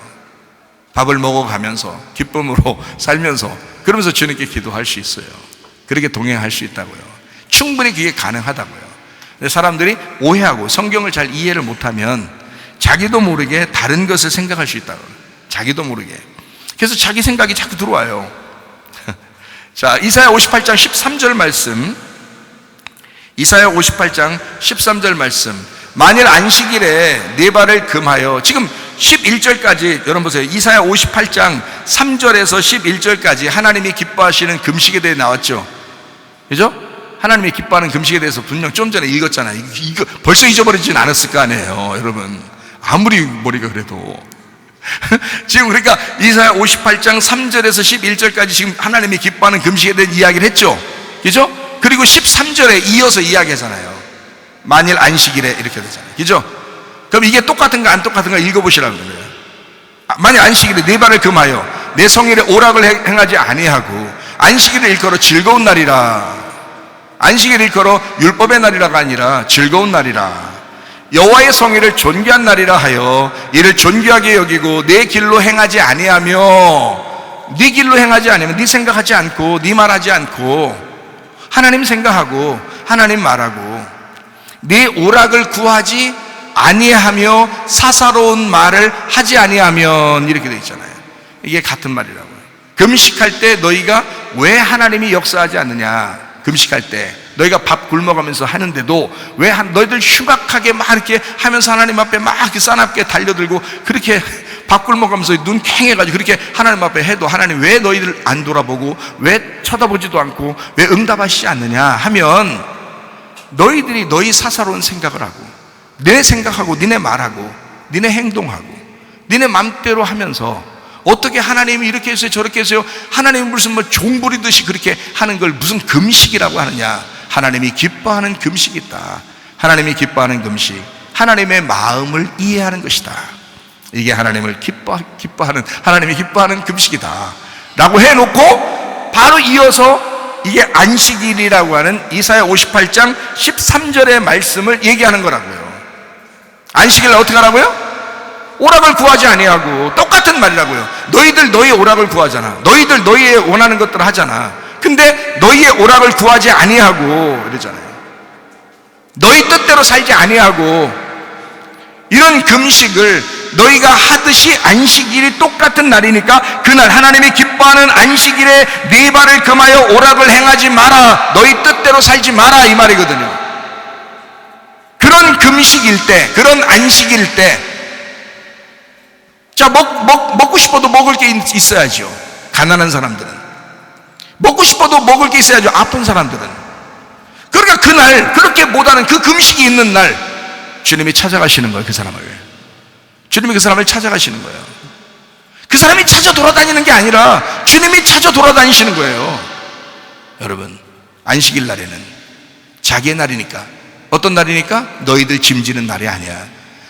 밥을 먹어가면서 기쁨으로 살면서 그러면서 주님께 기도할 수 있어요. 그렇게 동행할 수 있다고요. 충분히 그게 가능하다고요. 근데 사람들이 오해하고 성경을 잘 이해를 못하면 자기도 모르게 다른 것을 생각할 수 있다고요. 자기도 모르게. 그래서 자기 생각이 자꾸 들어와요. 자, 이사야 58장 13절 말씀, 이사야 58장 13절 말씀. 만일 안식일에 네 발을 금하여, 지금 11절까지 여러분 보세요. 이사야 58장 3절에서 11절까지 하나님이 기뻐하시는 금식에 대해 나왔죠. 그죠? 하나님이 기뻐하는 금식에 대해서 분명 좀 전에 읽었잖아요. 이거 벌써 잊어버리진 않았을 거 아니에요, 여러분. 아무리 머리가 그래도. 지금 그러니까 이사야 58장 3절에서 11절까지 지금 하나님이 기뻐하는 금식에 대한 이야기를 했죠. 그죠? 그리고 13절에 이어서 이야기하잖아요. 만일 안식일에 이렇게 되잖아요. 그죠? 그럼 이게 똑같은가 안 똑같은가 읽어보시라는 거예요. 만일 안식일에 네 발을 금하여 내 성일에 오락을 행하지 아니하고, 안식일을 일컬어 즐거운 날이라, 안식일을 일컬어 율법의 날이라가 아니라 즐거운 날이라, 여호와의 성일을 존귀한 날이라 하여 이를 존귀하게 여기고 내 길로 행하지 아니하며, 네 길로 행하지 아니하면 네 생각하지 않고 네 말하지 않고 하나님 생각하고 하나님 말하고 네 오락을 구하지 아니하며 사사로운 말을 하지 아니하면, 이렇게 되어 있잖아요. 이게 같은 말이라고요. 금식할 때 너희가 왜 하나님이 역사하지 않느냐, 금식할 때 너희가 밥 굶어가면서 하는데도 왜 너희들 흉악하게 막 이렇게 하면서 하나님 앞에 막 이렇게 싸납게 달려들고 그렇게 밥 굶어가면서 눈 캥해가지고 그렇게 하나님 앞에 해도 하나님 왜 너희들 안 돌아보고 왜 쳐다보지도 않고 왜 응답하시지 않느냐 하면, 너희들이 너희 사사로운 생각을 하고 니네 생각하고 니네 말하고 니네 행동하고 니네 맘대로 하면서 어떻게 하나님이 이렇게 했어요 저렇게 했어요, 하나님이 무슨 뭐 종부리듯이 그렇게 하는 걸 무슨 금식이라고 하느냐. 하나님이 기뻐하는 금식이 있다. 하나님이 기뻐하는 금식, 하나님의 마음을 이해하는 것이다. 이게 하나님을 기뻐하는, 하나님이 기뻐하는 금식이다 라고 해놓고 바로 이어서 이게 안식일이라고 하는 이사야 58장 13절의 말씀을 얘기하는 거라고요. 안식일을 어떻게 하라고요? 오락을 구하지 아니하고, 똑같은 말이라고요. 너희들 너희의 오락을 구하잖아. 너희들 너희의 원하는 것들을 하잖아. 근데 너희의 오락을 구하지 아니하고 이러잖아요. 너희 뜻대로 살지 아니하고, 이런 금식을 너희가 하듯이 안식일이 똑같은 날이니까 그날 하나님이 기뻐하는 안식일에 네 발을 금하여 오락을 행하지 마라, 너희 뜻대로 살지 마라, 이 말이거든요. 그런 금식일 때, 그런 안식일 때, 자, 먹고 싶어도 먹을 게 있어야죠. 가난한 사람들은 먹고 싶어도 먹을 게 있어야죠. 아픈 사람들은. 그러니까 그날 그렇게 못하는 그 금식이 있는 날 주님이 찾아가시는 거예요. 그 사람을, 주님이 그 사람을 찾아가시는 거예요. 그 사람이 찾아 돌아다니는 게 아니라 주님이 찾아 돌아다니시는 거예요. 여러분, 안식일 날에는 자기의 날이니까, 어떤 날이니까? 너희들 짐지는 날이 아니야.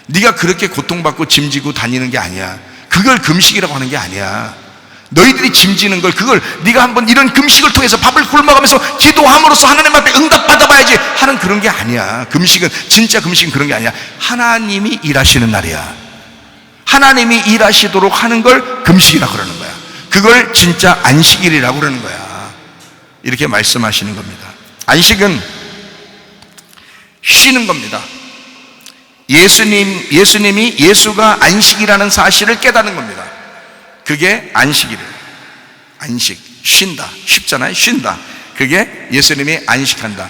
네가 그렇게 고통받고 짐지고 다니는 게 아니야. 그걸 금식이라고 하는 게 아니야. 너희들이 짐지는 걸, 그걸 네가 한번 이런 금식을 통해서 밥을 굶어가면서 기도함으로써 하나님 앞에 응답받아봐야지 하는 그런 게 아니야. 금식은, 진짜 금식은 그런 게 아니야. 하나님이 일하시는 날이야. 하나님이 일하시도록 하는 걸 금식이라고 그러는 거야. 그걸 진짜 안식일이라고 그러는 거야. 이렇게 말씀하시는 겁니다. 안식은 쉬는 겁니다. 예수님이 예수가 안식이라는 사실을 깨닫는 겁니다. 그게 안식이래요. 안식, 쉰다. 쉽잖아요. 쉰다. 그게 예수님이 안식한다.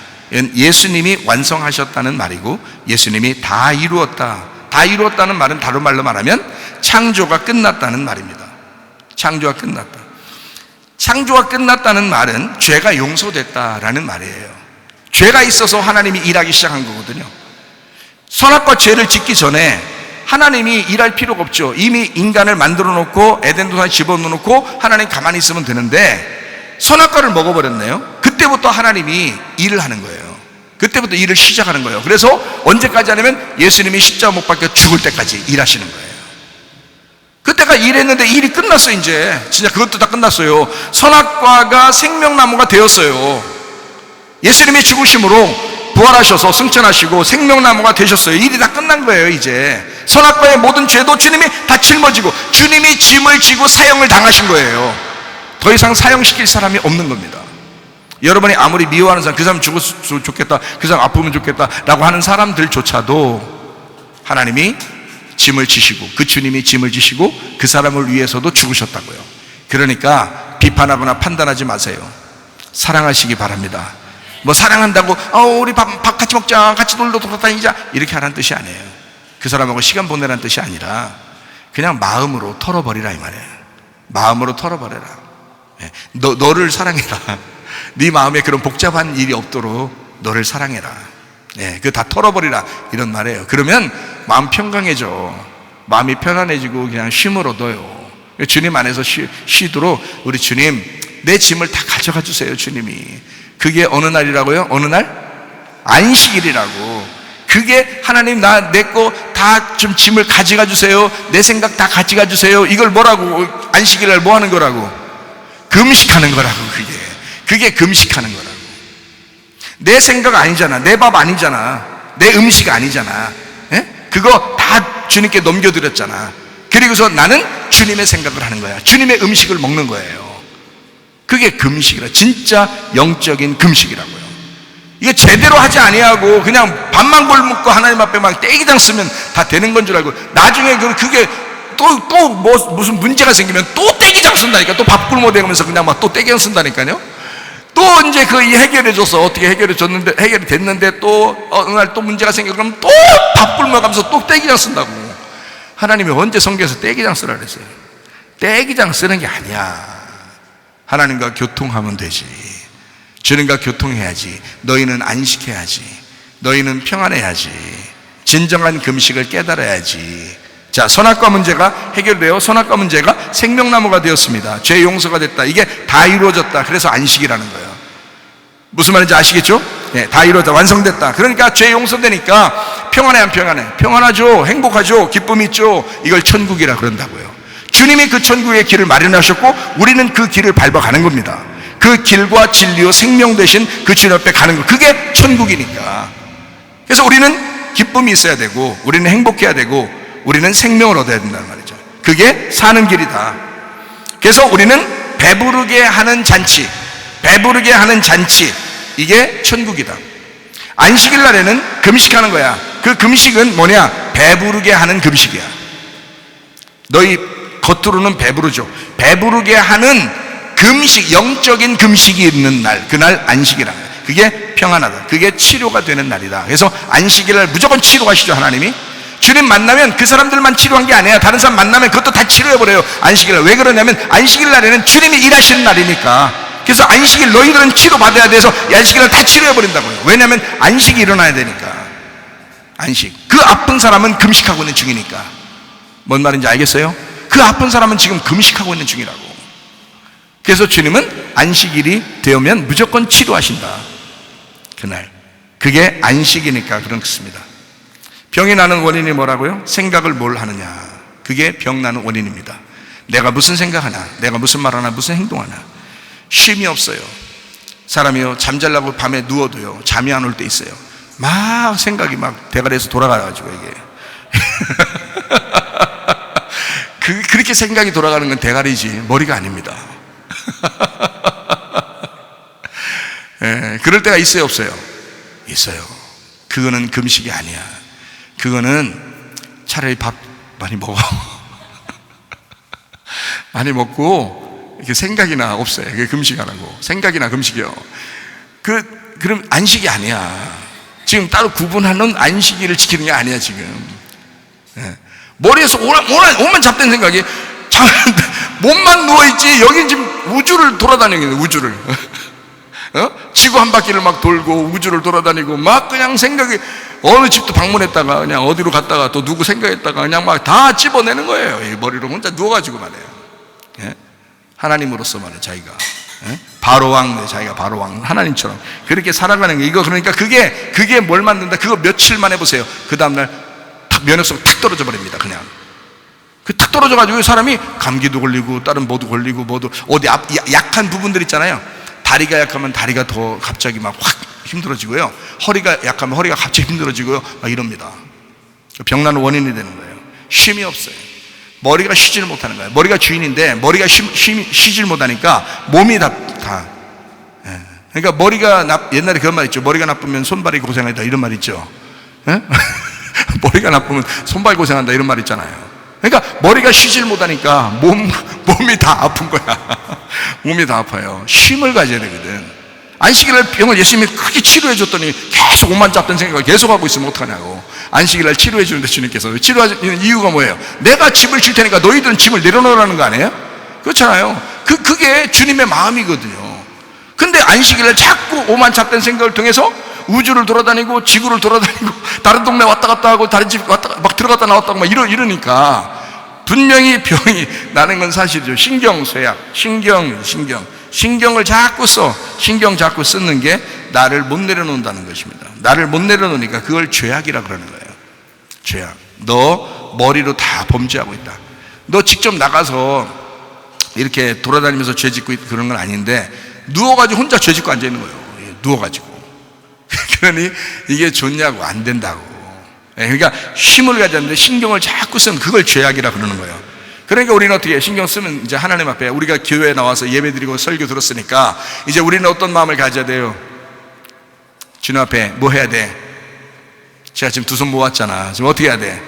예수님이 완성하셨다는 말이고, 예수님이 다 이루었다. 다 이루었다는 말은 다른 말로 말하면 창조가 끝났다는 말입니다. 창조가 끝났다. 창조가 끝났다는 말은 죄가 용서됐다라는 말이에요. 죄가 있어서 하나님이 일하기 시작한 거거든요. 선악과 죄를 짓기 전에 하나님이 일할 필요가 없죠. 이미 인간을 만들어 놓고 에덴 동산에 집어넣고 하나님 가만히 있으면 되는데 선악과를 먹어버렸네요. 그때부터 하나님이 일을 하는 거예요. 그때부터 일을 시작하는 거예요. 그래서 언제까지 하냐면 예수님이 십자가 못 박혀 죽을 때까지 일하시는 거예요. 그때가 일했는데 일이 끝났어요. 이제 진짜 그것도 다 끝났어요. 선악과가 생명나무가 되었어요. 예수님이 죽으심으로 부활하셔서 승천하시고 생명나무가 되셨어요. 일이 다 끝난 거예요. 이제 선악과의 모든 죄도 주님이 다 짊어지고 주님이 짐을 지고 사형을 당하신 거예요. 더 이상 사형시킬 사람이 없는 겁니다. 여러분이 아무리 미워하는 사람, 그 사람 죽었으면 좋겠다, 그 사람 아프면 좋겠다 라고 하는 사람들조차도 하나님이 짐을 지시고, 그 주님이 짐을 지시고 그 사람을 위해서도 죽으셨다고요. 그러니까 비판하거나 판단하지 마세요. 사랑하시기 바랍니다. 뭐 사랑한다고 우리 밥 같이 먹자, 같이 놀러 돌아다니자 이렇게 하라는 뜻이 아니에요. 그 사람하고 시간 보내라는 뜻이 아니라 그냥 마음으로 털어버리라 이 말이에요. 마음으로 털어버려라. 너를 사랑해라. 네 마음에 그런 복잡한 일이 없도록 너를 사랑해라. 그거 다 털어버리라 이런 말이에요. 그러면 마음 평강해져. 마음이 편안해지고 그냥 쉼을 얻어요. 주님 안에서 쉬도록 우리 주님 내 짐을 다 가져가 주세요. 주님이. 그게 어느 날이라고요? 어느 날? 안식일이라고. 그게 하나님 내 거 다 좀 짐을 가져가 주세요. 내 생각 다 가져가 주세요. 이걸 뭐라고? 안식일날 뭐 하는 거라고? 금식하는 거라고. 그게 금식하는 거라고. 내 생각 아니잖아. 내 밥 아니잖아. 내 음식 아니잖아. 그거 다 주님께 넘겨드렸잖아. 그리고서 나는 주님의 생각을 하는 거야. 주님의 음식을 먹는 거예요. 그게 금식이라. 진짜 영적인 금식이라고요. 이게 제대로 하지 아니하고 그냥 밥만 굶고 하나님 앞에 막 떼기장 쓰면 다 되는 건 줄 알고 나중에 그게 또 무슨 문제가 생기면 또 떼기장 쓴다니까. 또 밥 굶어 대면서 그냥 막 또 떼기장 쓴다니까요. 또 이제 해결해줘서 어떻게 해결이 됐는데 또 어느 날 또 문제가 생겨 그러면 또 밥 굶어가면서 또 떼기장 쓴다고. 하나님이 언제 성경에서 떼기장 쓰라 그랬어요? 떼기장 쓰는 게 아니야. 하나님과 교통하면 되지. 주님과 교통해야지. 너희는 안식해야지. 너희는 평안해야지. 진정한 금식을 깨달아야지. 자, 선악과 문제가 해결돼요. 선악과 문제가 생명나무가 되었습니다. 죄 용서가 됐다. 이게 다 이루어졌다. 그래서 안식이라는 거예요. 무슨 말인지 아시겠죠? 다 이루어졌다. 완성됐다. 그러니까 죄 용서되니까 평안해 안 평안해? 평안하죠. 행복하죠. 기쁨이 있죠. 이걸 천국이라 그런다고요. 주님이 그 천국의 길을 마련하셨고 우리는 그 길을 밟아가는 겁니다. 그 길과 진리와 생명 되신 그 주님 앞에 가는 거, 그게 천국이니까. 그래서 우리는 기쁨이 있어야 되고 우리는 행복해야 되고 우리는 생명을 얻어야 된다는 말이죠. 그게 사는 길이다. 그래서 우리는 배부르게 하는 잔치, 이게 천국이다. 안식일 날에는 금식하는 거야. 그 금식은 뭐냐? 배부르게 하는 금식이야. 너희 겉으로는 배부르죠. 배부르게 하는 금식, 영적인 금식이 있는 날, 그날 안식이라. 그게 평안하다. 그게 치료가 되는 날이다. 그래서 안식일 날 무조건 치료하시죠. 하나님이. 주님 만나면 그 사람들만 치료한 게 아니야. 다른 사람 만나면 그것도 다 치료해버려요. 안식일 날. 왜 그러냐면 안식일 날에는 주님이 일하시는 날이니까. 그래서 안식일 너희들은 치료받아야 돼서 안식일 날 다 치료해버린다고요. 왜냐하면 안식이 일어나야 되니까. 안식. 그 아픈 사람은 금식하고 있는 중이니까. 뭔 말인지 알겠어요? 그 아픈 사람은 지금 금식하고 있는 중이라고. 그래서 주님은 안식일이 되면 무조건 치료하신다. 그날. 그게 안식이니까 그렇습니다. 병이 나는 원인이 뭐라고요? 생각을 뭘 하느냐. 그게 병 나는 원인입니다. 내가 무슨 생각하나, 내가 무슨 말하나, 무슨 행동하나. 쉼이 없어요. 사람이요, 잠자려고 밤에 누워도요, 잠이 안 올 때 있어요. 막 생각이 막 대가리에서 돌아가가지고 이게. 그렇게 생각이 돌아가는 건 대가리지 머리가 아닙니다. 그럴 때가 있어요, 없어요? 있어요. 그거는 금식이 아니야. 그거는 차라리 밥 많이 먹어. 많이 먹고 이렇게 생각이나 없어요. 그게 금식 안 하고. 생각이나 금식이요. 그럼 안식이 아니야. 지금 따로 구분하는 안식일을 지키는 게 아니야 지금. 머리에서 오만 잡된 생각이 몸만 누워있지. 여긴 지금 우주를 돌아다니는 거예요. 우주를. 지구 한 바퀴를 막 돌고 우주를 돌아다니고 막 그냥 생각이 어느 집도 방문했다가 그냥 어디로 갔다가 또 누구 생각했다가 그냥 막 다 집어내는 거예요. 이 머리로 혼자 누워가지고 말이에요. 예? 하나님으로서 말이에요. 자기가 바로왕, 자기가 바로왕 하나님처럼 그렇게 살아가는 게 이거. 그러니까 그게 뭘 만든다? 그거 며칠만 해보세요. 그 다음날 탁 면역성 탁 떨어져 버립니다. 그냥 그 탁 떨어져가지고 사람이 감기도 걸리고 다른 뭐도 걸리고 뭐도 어디 약한 부분들 있잖아요. 다리가 약하면 다리가 더 갑자기 막 확 힘들어지고요. 허리가 약하면 허리가 갑자기 힘들어지고요. 막 이럽니다. 병나는 원인이 되는 거예요. 쉼이 없어요. 머리가 쉬지를 못하는 거예요. 머리가 주인인데 머리가 쉬질 못하니까 몸이 다. 예. 그러니까 머리가 옛날에 그런 말 있죠. 머리가 나쁘면 손발이 고생한다 이런 말 있죠. 예? 머리가 나쁘면 손발 고생한다 이런 말 있잖아요. 그러니까 머리가 쉬질 못하니까 몸이 다 아픈 거야. 몸이 다 아파요. 쉼을 가져야 되거든. 안식일날 병을 예수님이 크게 치료해 줬더니 계속 오만 잡던 생각을 계속하고 있으면 어떡하냐고. 안식일날 치료해 주는데 주님께서 치료하는 이유가 뭐예요? 내가 짐을 질 테니까 너희들은 짐을 내려놓으라는 거 아니에요? 그렇잖아요. 그게 주님의 마음이거든요. 근데 안식일날 자꾸 오만 잡던 생각을 통해서 우주를 돌아다니고 지구를 돌아다니고 다른 동네 왔다 갔다 하고 다른 집 왔다 막 들어갔다 나왔다 막 이러니까 분명히 병이 나는 건 사실이죠. 신경쇠약, 신경을 자꾸 신경 자꾸 쓰는 게 나를 못 내려놓는다는 것입니다. 나를 못 내려놓으니까 그걸 죄악이라 그러는 거예요. 죄악. 너 머리로 다 범죄하고 있다. 너 직접 나가서 이렇게 돌아다니면서 죄 짓고 그런 건 아닌데 누워가지고 혼자 죄 짓고 앉아있는 거예요. 누워가지고. 그러니 이게 좋냐고. 안 된다고. 그러니까 쉼을 가졌는데 신경을 자꾸 쓰는 그걸 죄악이라 그러는 거예요. 그러니까 우리는 어떻게 신경 쓰면 이제 하나님 앞에 우리가 교회에 나와서 예배 드리고 설교 들었으니까 이제 우리는 어떤 마음을 가져야 돼요? 주님 앞에 뭐 해야 돼? 제가 지금 두 손 모았잖아. 지금 어떻게 해야 돼?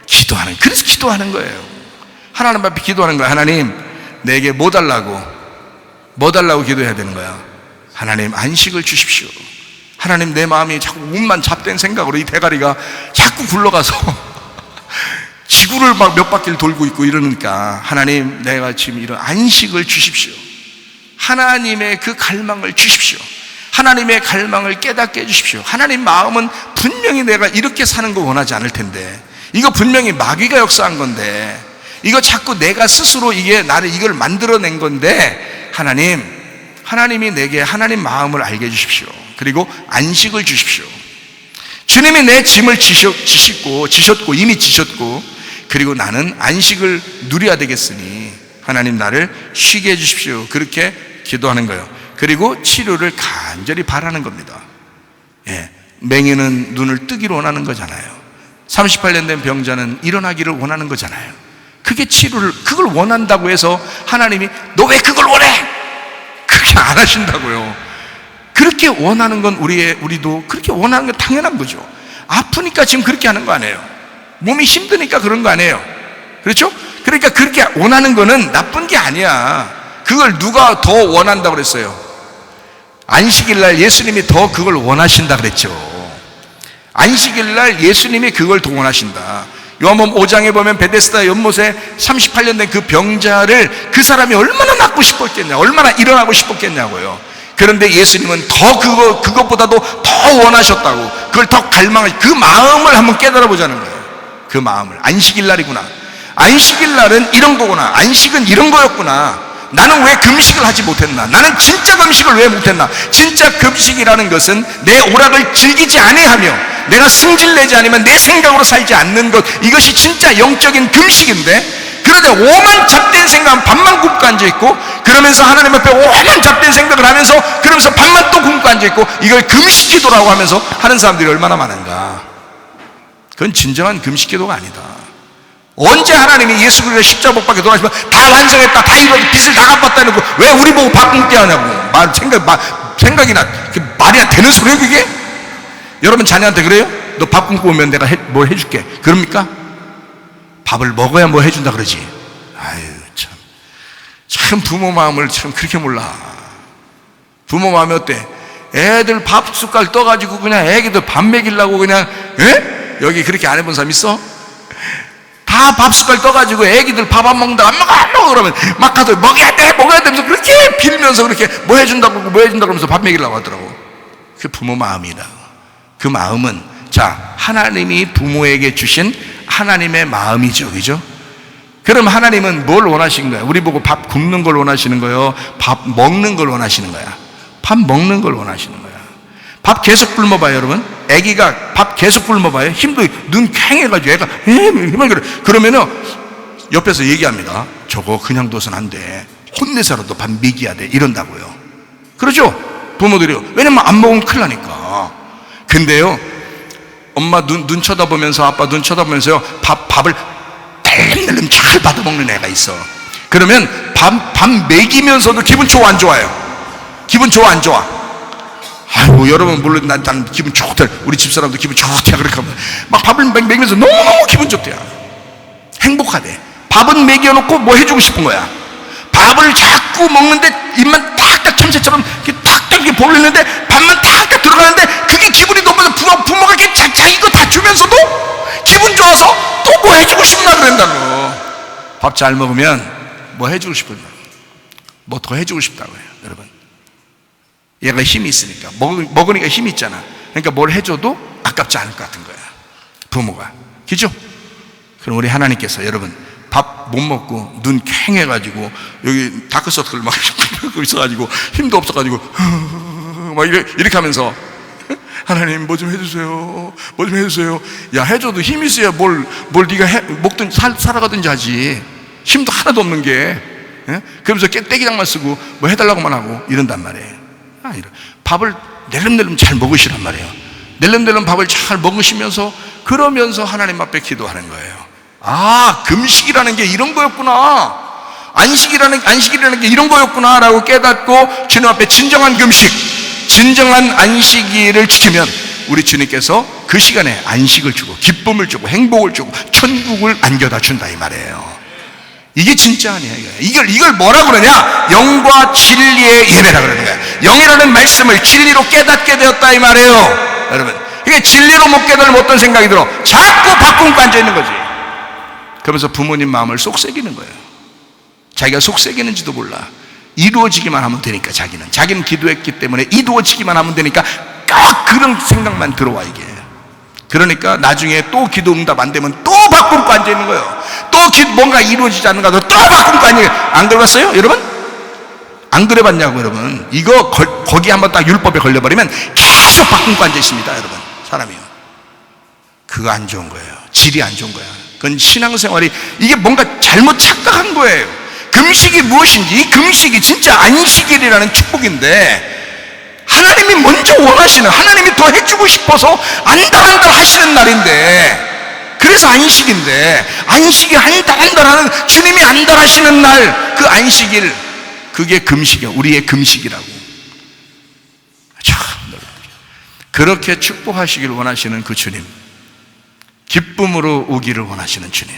기도하는. 그래서 기도하는 거예요. 하나님 앞에 기도하는 거야. 하나님 내게 뭐 달라고 기도해야 되는 거야. 하나님 안식을 주십시오. 하나님 내 마음이 자꾸 운만 잡된 생각으로 이 대가리가 자꾸 굴러가서 지구를 막 몇 바퀴를 돌고 있고 이러니까 하나님 내가 지금 이런 안식을 주십시오. 하나님의 그 갈망을 주십시오. 하나님의 갈망을 깨닫게 해주십시오. 하나님 마음은 분명히 내가 이렇게 사는 거 원하지 않을 텐데 이거 분명히 마귀가 역사한 건데 이거 자꾸 내가 스스로 이게 나를 이걸 만들어낸 건데 하나님이 내게 하나님 마음을 알게 해주십시오. 그리고 안식을 주십시오. 주님이 내 짐을 지셨고 이미 지셨고 그리고 나는 안식을 누려야 되겠으니 하나님 나를 쉬게 해주십시오. 그렇게 기도하는 거예요. 그리고 치료를 간절히 바라는 겁니다. 예, 맹인은 눈을 뜨기를 원하는 거잖아요. 38년 된 병자는 일어나기를 원하는 거잖아요. 그걸 원한다고 해서 하나님이 너 왜 그걸 원해? 그렇게 안 하신다고요. 그렇게 원하는 건 우리도 그렇게 원하는 건 당연한 거죠. 아프니까 지금 그렇게 하는 거 아니에요. 몸이 힘드니까 그런 거 아니에요. 그렇죠? 그러니까 그렇게 원하는 거는 나쁜 게 아니야. 그걸 누가 더 원한다고 그랬어요? 안식일날 예수님이 더 그걸 원하신다 그랬죠. 안식일날 예수님이 그걸 더 원하신다. 요한복음 5장에 보면 베데스다 연못에 38년 된 그 병자를 그 사람이 얼마나 낫고 싶었겠냐, 얼마나 일어나고 싶었겠냐고요. 그런데 예수님은 더 그것보다도 더 원하셨다고, 그걸 더 갈망하시, 그 마음을 한번 깨달아 보자는 거예요. 그 마음을. 안식일날이구나. 안식일날은 이런 거구나. 안식은 이런 거였구나. 나는 왜 금식을 하지 못했나? 나는 진짜 금식을 왜 못했나? 진짜 금식이라는 것은 내 오락을 즐기지 아니하며 내가 승질내지 않으면 내 생각으로 살지 않는 것, 이것이 진짜 영적인 금식인데, 그런데 오만 잡된 생각은 밥만 굶고 앉아있고, 그러면서 하나님 앞에 오만 잡된 생각을 하면서 그러면서 밥만 또 굶고 앉아있고, 이걸 금식기도라고 하면서 하는 사람들이 얼마나 많은가. 그건 진정한 금식기도가 아니다. 언제 하나님이 예수 그리스도의 십자가 못 박혀 돌아가시면 다 완성했다, 다 이루었다, 빚을 다 갚았다 해놓고 왜 우리 보고 밥 굶게 하냐고. 생각이나 말이나 되는 소리예요 그게? 여러분 자녀한테 그래요? 너 밥 굶고 오면 내가 뭘 해줄게. 그럽니까? 밥을 먹어야 뭐 해준다 그러지. 아유 참 부모 마음을 참 그렇게 몰라. 부모 마음이 어때? 애들 밥 숟갈 떠가지고 그냥 애기들 밥 먹이려고 그냥, 예? 여기 그렇게 안 해본 사람 있어? 다 밥 숟갈 떠가지고 애기들 밥 안 먹는다, 안 먹어 그러면 막 가서 먹어야 돼 하면서 그렇게 빌면서 그렇게 뭐 해준다고 그러고 뭐 해준다고 그러면서 밥 먹이려고 하더라고. 그 부모 마음이다. 그 마음은, 자, 하나님이 부모에게 주신 하나님의 마음이죠, 그죠? 그럼 하나님은 뭘 원하시는 거야? 우리 보고 밥 굶는 걸 원하시는 거예요? 밥 먹는 걸 원하시는 거야? 밥 먹는 걸 원하시는 거야. 밥 계속 굶어봐요, 여러분. 아기가 밥 계속 굶어봐요. 힘도 눈 퀭해가지고 애가 그러면은 옆에서 얘기합니다. 저거 그냥 둬서는 안 돼. 혼내서라도 밥 먹여야 돼. 이런다고요. 그러죠? 부모들이요. 왜냐면 안 먹으면 큰일 나니까. 근데요, 엄마 눈 쳐다보면서, 아빠 눈 쳐다보면서요, 밥을 낼름 잘 받아먹는 애가 있어. 그러면 밥 먹이면서도 기분 좋아, 안 좋아요? 기분 좋아, 안 좋아? 아이고, 여러분, 물론 난 기분 좋대. 우리 집사람도 기분 좋대. 그렇게 하면 막 밥을 먹이면서 너무너무 기분 좋대요. 행복하대. 밥은 먹여놓고 뭐 해주고 싶은 거야? 밥을 자꾸 먹는데 입만 탁탁 참새처럼 탁탁 이렇게 벌리는데 밥만 탁탁 들어가는데 그게 기분이 너무 부모가 이렇게 자기 거 다 주면서도 기분 좋아서 또 뭐 해주고 싶나 그런다고. 밥 잘 먹으면 뭐 해주고 싶은다. 뭐 더 해주고 싶다고요, 여러분. 얘가 힘이 있으니까 먹으니까 힘이 있잖아. 그러니까 뭘 해줘도 아깝지 않을 것 같은 거야, 부모가. 그죠? 그럼 우리 하나님께서 여러분 밥 못 먹고 눈 캥해가지고 여기 다크서클 막 있어가지고 힘도 없어가지고 막 이렇게 하면서 하나님 뭐 좀 해주세요, 뭐 좀 해주세요. 야, 해줘도 힘이 있어야 뭘 네가 먹든 살아가든지 하지. 힘도 하나도 없는 게. 그러면서 떼기장만 쓰고 뭐 해달라고만 하고 이런단 말이에요. 밥을 낼름낼름 잘 먹으시란 말이에요. 낼름낼름 밥을 잘 먹으시면서 그러면서 하나님 앞에 기도하는 거예요. 아, 금식이라는 게 이런 거였구나. 안식이라는 게 이런 거였구나 라고 깨닫고 주님 앞에 진정한 금식, 진정한 안식일을 지키면 우리 주님께서 그 시간에 안식을 주고 기쁨을 주고 행복을 주고 천국을 안겨다 준다 이 말이에요. 이게 진짜 아니에요. 이걸 뭐라 그러냐? 영과 진리의 예배라 그러는 거야. 영이라는 말씀을 진리로 깨닫게 되었다 이 말이에요, 여러분. 이게 진리로 못 깨달으면 어떤 생각이 들어? 자꾸 바꿈고 앉아 있는 거지. 그러면서 부모님 마음을 속삭이는 거예요. 자기가 속삭이는지도 몰라. 이루어지기만 하면 되니까. 자기는 기도했기 때문에 이루어지기만 하면 되니까 꼭 그런 생각만 들어와 이게. 그러니까 나중에 또 기도 응답 안 되면 또 바꿈고 앉아 있는 거예요. 또 뭔가 이루어지지 않는가 또 바꿈고 앉아 있는 거예요. 안 그래봤어요, 여러분? 안 그래봤냐고, 여러분. 이거 거기 한번 딱 율법에 걸려버리면 계속 바꿈고 앉아 있습니다, 여러분. 사람이요. 그거 안 좋은 거예요. 질이 안 좋은 거야. 그건 신앙생활이 이게 뭔가 잘못 착각한 거예요. 금식이 무엇인지, 이 금식이 진짜 안식일이라는 축복인데 하나님이 먼저 원하시는, 하나님이 더 해주고 싶어서 안달안달 하시는 날인데, 그래서 안식인데, 안식이 안달안달 하는, 주님이 안달하시는 날, 그 안식일, 그게 금식이야. 우리의 금식이라고. 참, 그렇게 축복하시길 원하시는 그 주님, 기쁨으로 오기를 원하시는 주님,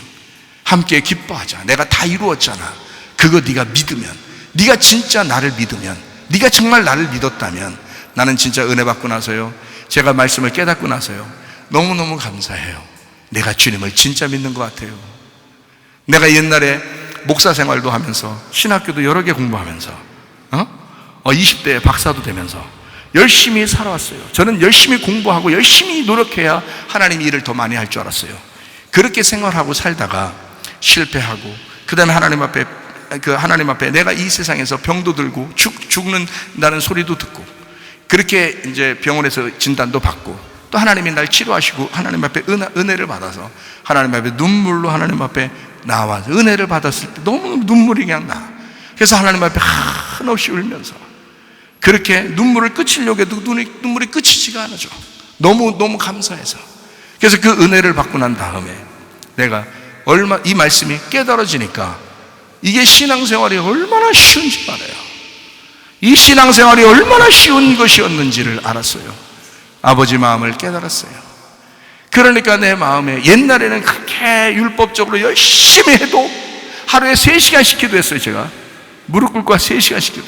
함께 기뻐하자. 내가 다 이루었잖아. 그거 네가 믿으면, 네가 진짜 나를 믿으면, 네가 정말 나를 믿었다면, 나는 진짜 은혜 받고 나서요, 제가 말씀을 깨닫고 나서요, 너무너무 감사해요. 내가 주님을 진짜 믿는 것 같아요. 내가 옛날에 목사 생활도 하면서 신학교도 여러 개 공부하면서 20대에 박사도 되면서 열심히 살아왔어요. 저는 열심히 공부하고 열심히 노력해야 하나님 일을 더 많이 할 줄 알았어요. 그렇게 생활하고 살다가 실패하고, 그 다음에 하나님 앞에 내가 이 세상에서 병도 들고 죽는다는 소리도 듣고, 그렇게 이제 병원에서 진단도 받고, 또 하나님이 날 치료하시고 하나님 앞에 은혜를 받아서 하나님 앞에 눈물로 하나님 앞에 나와서 은혜를 받았을 때 너무 눈물이 그냥 나. 그래서 하나님 앞에 한없이 울면서 그렇게 눈물을 그치려고 해도 눈물이 그치지가 않아져. 너무 감사해서. 그래서 그 은혜를 받고 난 다음에 내가 이 말씀이 깨달아지니까 이게 신앙생활이 얼마나 쉬운지 말아요. 이 신앙생활이 얼마나 쉬운 것이었는지를 알았어요. 아버지 마음을 깨달았어요. 그러니까 내 마음에, 옛날에는 그렇게 율법적으로 열심히 해도 하루에 3시간씩 기도했어요. 제가 무릎 꿇고 3시간씩 기도.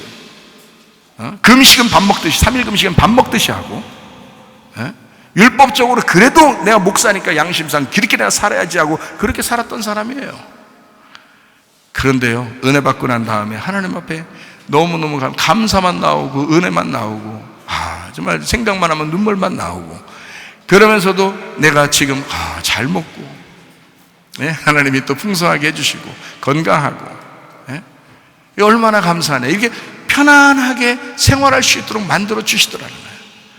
금식은 밥 먹듯이, 3일 금식은 밥 먹듯이 하고, 율법적으로 그래도 내가 목사니까 양심상 그렇게 내가 살아야지 하고 그렇게 살았던 사람이에요. 그런데요, 은혜 받고 난 다음에 하나님 앞에 너무너무 감사만 나오고 은혜만 나오고, 정말 생각만 하면 눈물만 나오고, 그러면서도 내가 지금 잘 먹고, 하나님이 또 풍성하게 해주시고 건강하고, 이게 얼마나 감사하네. 이게 편안하게 생활할 수 있도록 만들어 주시더라는 거예요.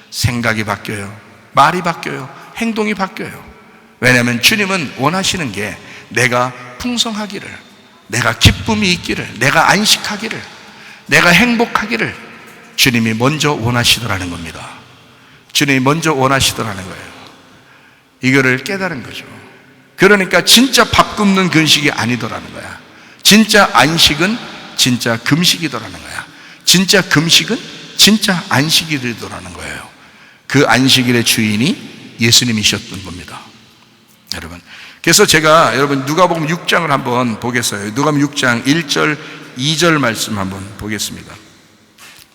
생각이 바뀌어요, 말이 바뀌어요, 행동이 바뀌어요. 왜냐하면 주님은 원하시는 게 내가 풍성하기를, 내가 기쁨이 있기를, 내가 안식하기를, 내가 행복하기를 주님이 먼저 원하시더라는 겁니다. 주님이 먼저 원하시더라는 거예요. 이거를 깨달은 거죠. 그러니까 진짜 밥 굶는 금식이 아니더라는 거야. 진짜 안식은 진짜 금식이더라는 거야. 진짜 금식은 진짜 안식일이더라는 거예요. 그 안식일의 주인이 예수님이셨던 겁니다, 여러분. 그래서 제가 여러분 누가복음 6장을 한번 보겠어요. 누가복음 6장 1절 2절 말씀 한번 보겠습니다.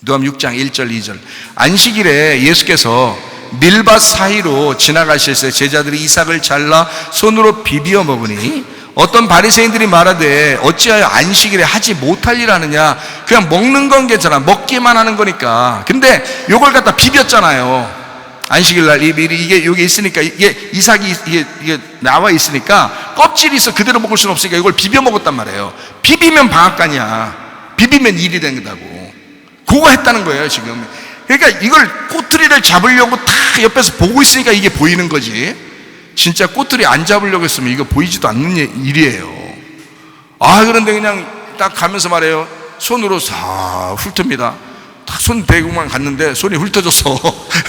누가복음 6장 1절 2절. 안식일에 예수께서 밀밭 사이로 지나가실 때 제자들이 이삭을 잘라 손으로 비비어 먹으니 어떤 바리새인들이 말하되 어찌하여 안식일에 하지 못할 일 하느냐. 그냥 먹는 건 괜찮아, 먹기만 하는 거니까. 근데 요걸 갖다 비볐잖아요. 안식일날 이게 여기 있으니까, 이게 이삭이 이게 나와 있으니까 껍질이 있어 그대로 먹을 수는 없으니까 이걸 비벼 먹었단 말이에요. 비비면 방앗간이야. 비비면 일이 된다고. 그거 했다는 거예요 지금. 그러니까 이걸 꼬투리를 잡으려고 다 옆에서 보고 있으니까 이게 보이는 거지. 진짜 꼬투리 안 잡으려고 했으면 이거 보이지도 않는 일이에요. 그런데 그냥 딱 가면서 말해요. 손으로 싹 훑습니다. 딱 손 대고만 갔는데 손이 훑어져서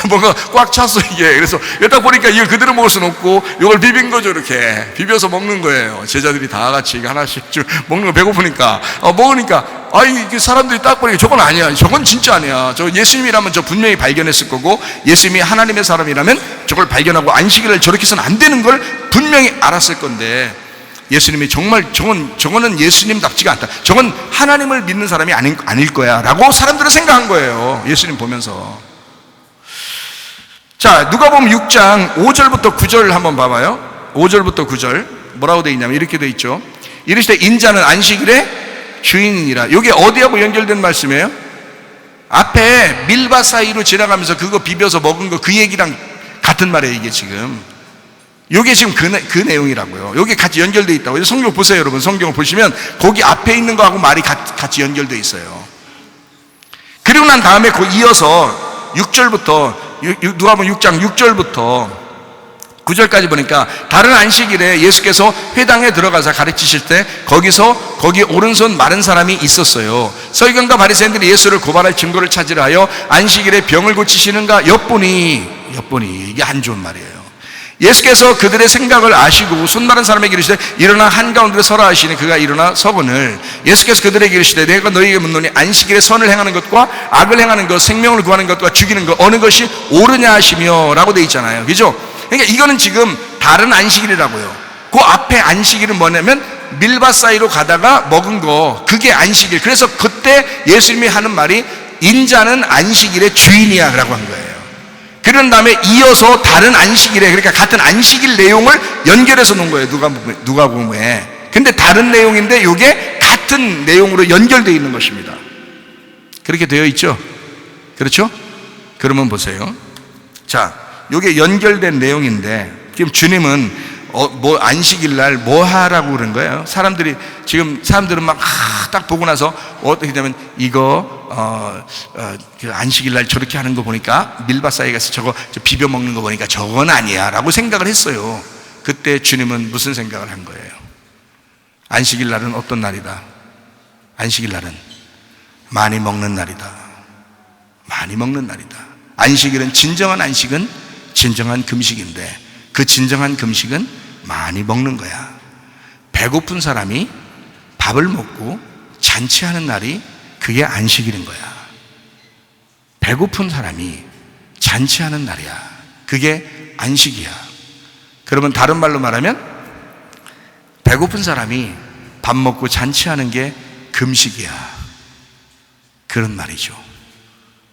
뭔가 꽉 찼어 이게. 그래서 여기다 보니까 이걸 그대로 먹을 수는 없고 이걸 비빈 거죠. 이렇게 비벼서 먹는 거예요. 제자들이 다 같이 하나씩 쭉 먹는 거 배고프니까 먹으니까 이게 사람들이 딱 보니까 저건 아니야, 저건 진짜 아니야. 저 예수님이라면 저 분명히 발견했을 거고, 예수님이 하나님의 사람이라면 저걸 발견하고 안식일을 저렇게 해서는 안 되는 걸 분명히 알았을 건데, 예수님이 정말 저거는 예수님답지가 않다, 저건 하나님을 믿는 사람이 아닐 거야 라고 사람들은 생각한 거예요, 예수님 보면서. 자, 누가복음 6장 5절부터 9절 한번 봐봐요. 5절부터 9절 뭐라고 돼 있냐면 이렇게 돼 있죠. 이르시되 인자는 안식일에 주인이니라. 이게 어디하고 연결된 말씀이에요? 앞에 밀밭 사이로 지나가면서 그거 비벼서 먹은 거, 그 얘기랑 같은 말이에요. 이게 지금 이게 지금 그 내용이라고요. 여기 같이 연결되어 있다고. 성경 보세요 여러분. 성경을 보시면 거기 앞에 있는 거하고 말이 같이 연결되어 있어요. 그리고 난 다음에 그 이어서 6절부터 누가복음 6장 6절부터 9절까지 보니까 다른 안식일에 예수께서 회당에 들어가서 가르치실 때 거기 오른손 마른 사람이 있었어요. 서기관과 바리새인들이 예수를 고발할 증거를 찾으려 하여 안식일에 병을 고치시는가 엿보니 이게 안 좋은 말이에요. 예수께서 그들의 생각을 아시고 손 마른 사람에게 이르시되 일어나 한가운데 서라 하시니 그가 일어나 서거늘 예수께서 그들에게 이르시되 내가 너희에게 묻노니 안식일에 선을 행하는 것과 악을 행하는 것, 생명을 구하는 것과 죽이는 것 어느 것이 옳으냐 하시며 라고 돼 있잖아요. 그죠? 그러니까 이거는 지금 다른 안식일이라고요. 그 앞에 안식일은 뭐냐면 밀밭 사이로 가다가 먹은 거, 그게 안식일. 그래서 그때 예수님이 하는 말이 인자는 안식일의 주인이야 라고 한 거예요. 그런 다음에 이어서 다른 안식일에, 그러니까 같은 안식일 내용을 연결해서 놓은 거예요, 누가복음에. 근데 다른 내용인데 이게 같은 내용으로 연결되어 있는 것입니다. 그렇게 되어 있죠? 그렇죠? 그러면 보세요. 자, 이게 연결된 내용인데 지금 주님은 안식일날 뭐 하라고 그런 거예요? 사람들은 막 딱 보고 나서 어떻게 되면 이거 그 안식일날 저렇게 하는 거 보니까 밀밭 사이에 가서 저거 비벼 먹는 거 보니까 저건 아니야 라고 생각을 했어요. 그때 주님은 무슨 생각을 한 거예요? 안식일날은 어떤 날이다? 안식일날은 많이 먹는 날이다. 많이 먹는 날이다. 안식일은 진정한 안식은 진정한 금식인데 그 진정한 금식은 많이 먹는 거야. 배고픈 사람이 밥을 먹고 잔치하는 날이 그게 안식일인 거야. 배고픈 사람이 잔치하는 날이야. 그게 안식이야. 그러면 다른 말로 말하면 배고픈 사람이 밥 먹고 잔치하는 게 금식이야. 그런 말이죠.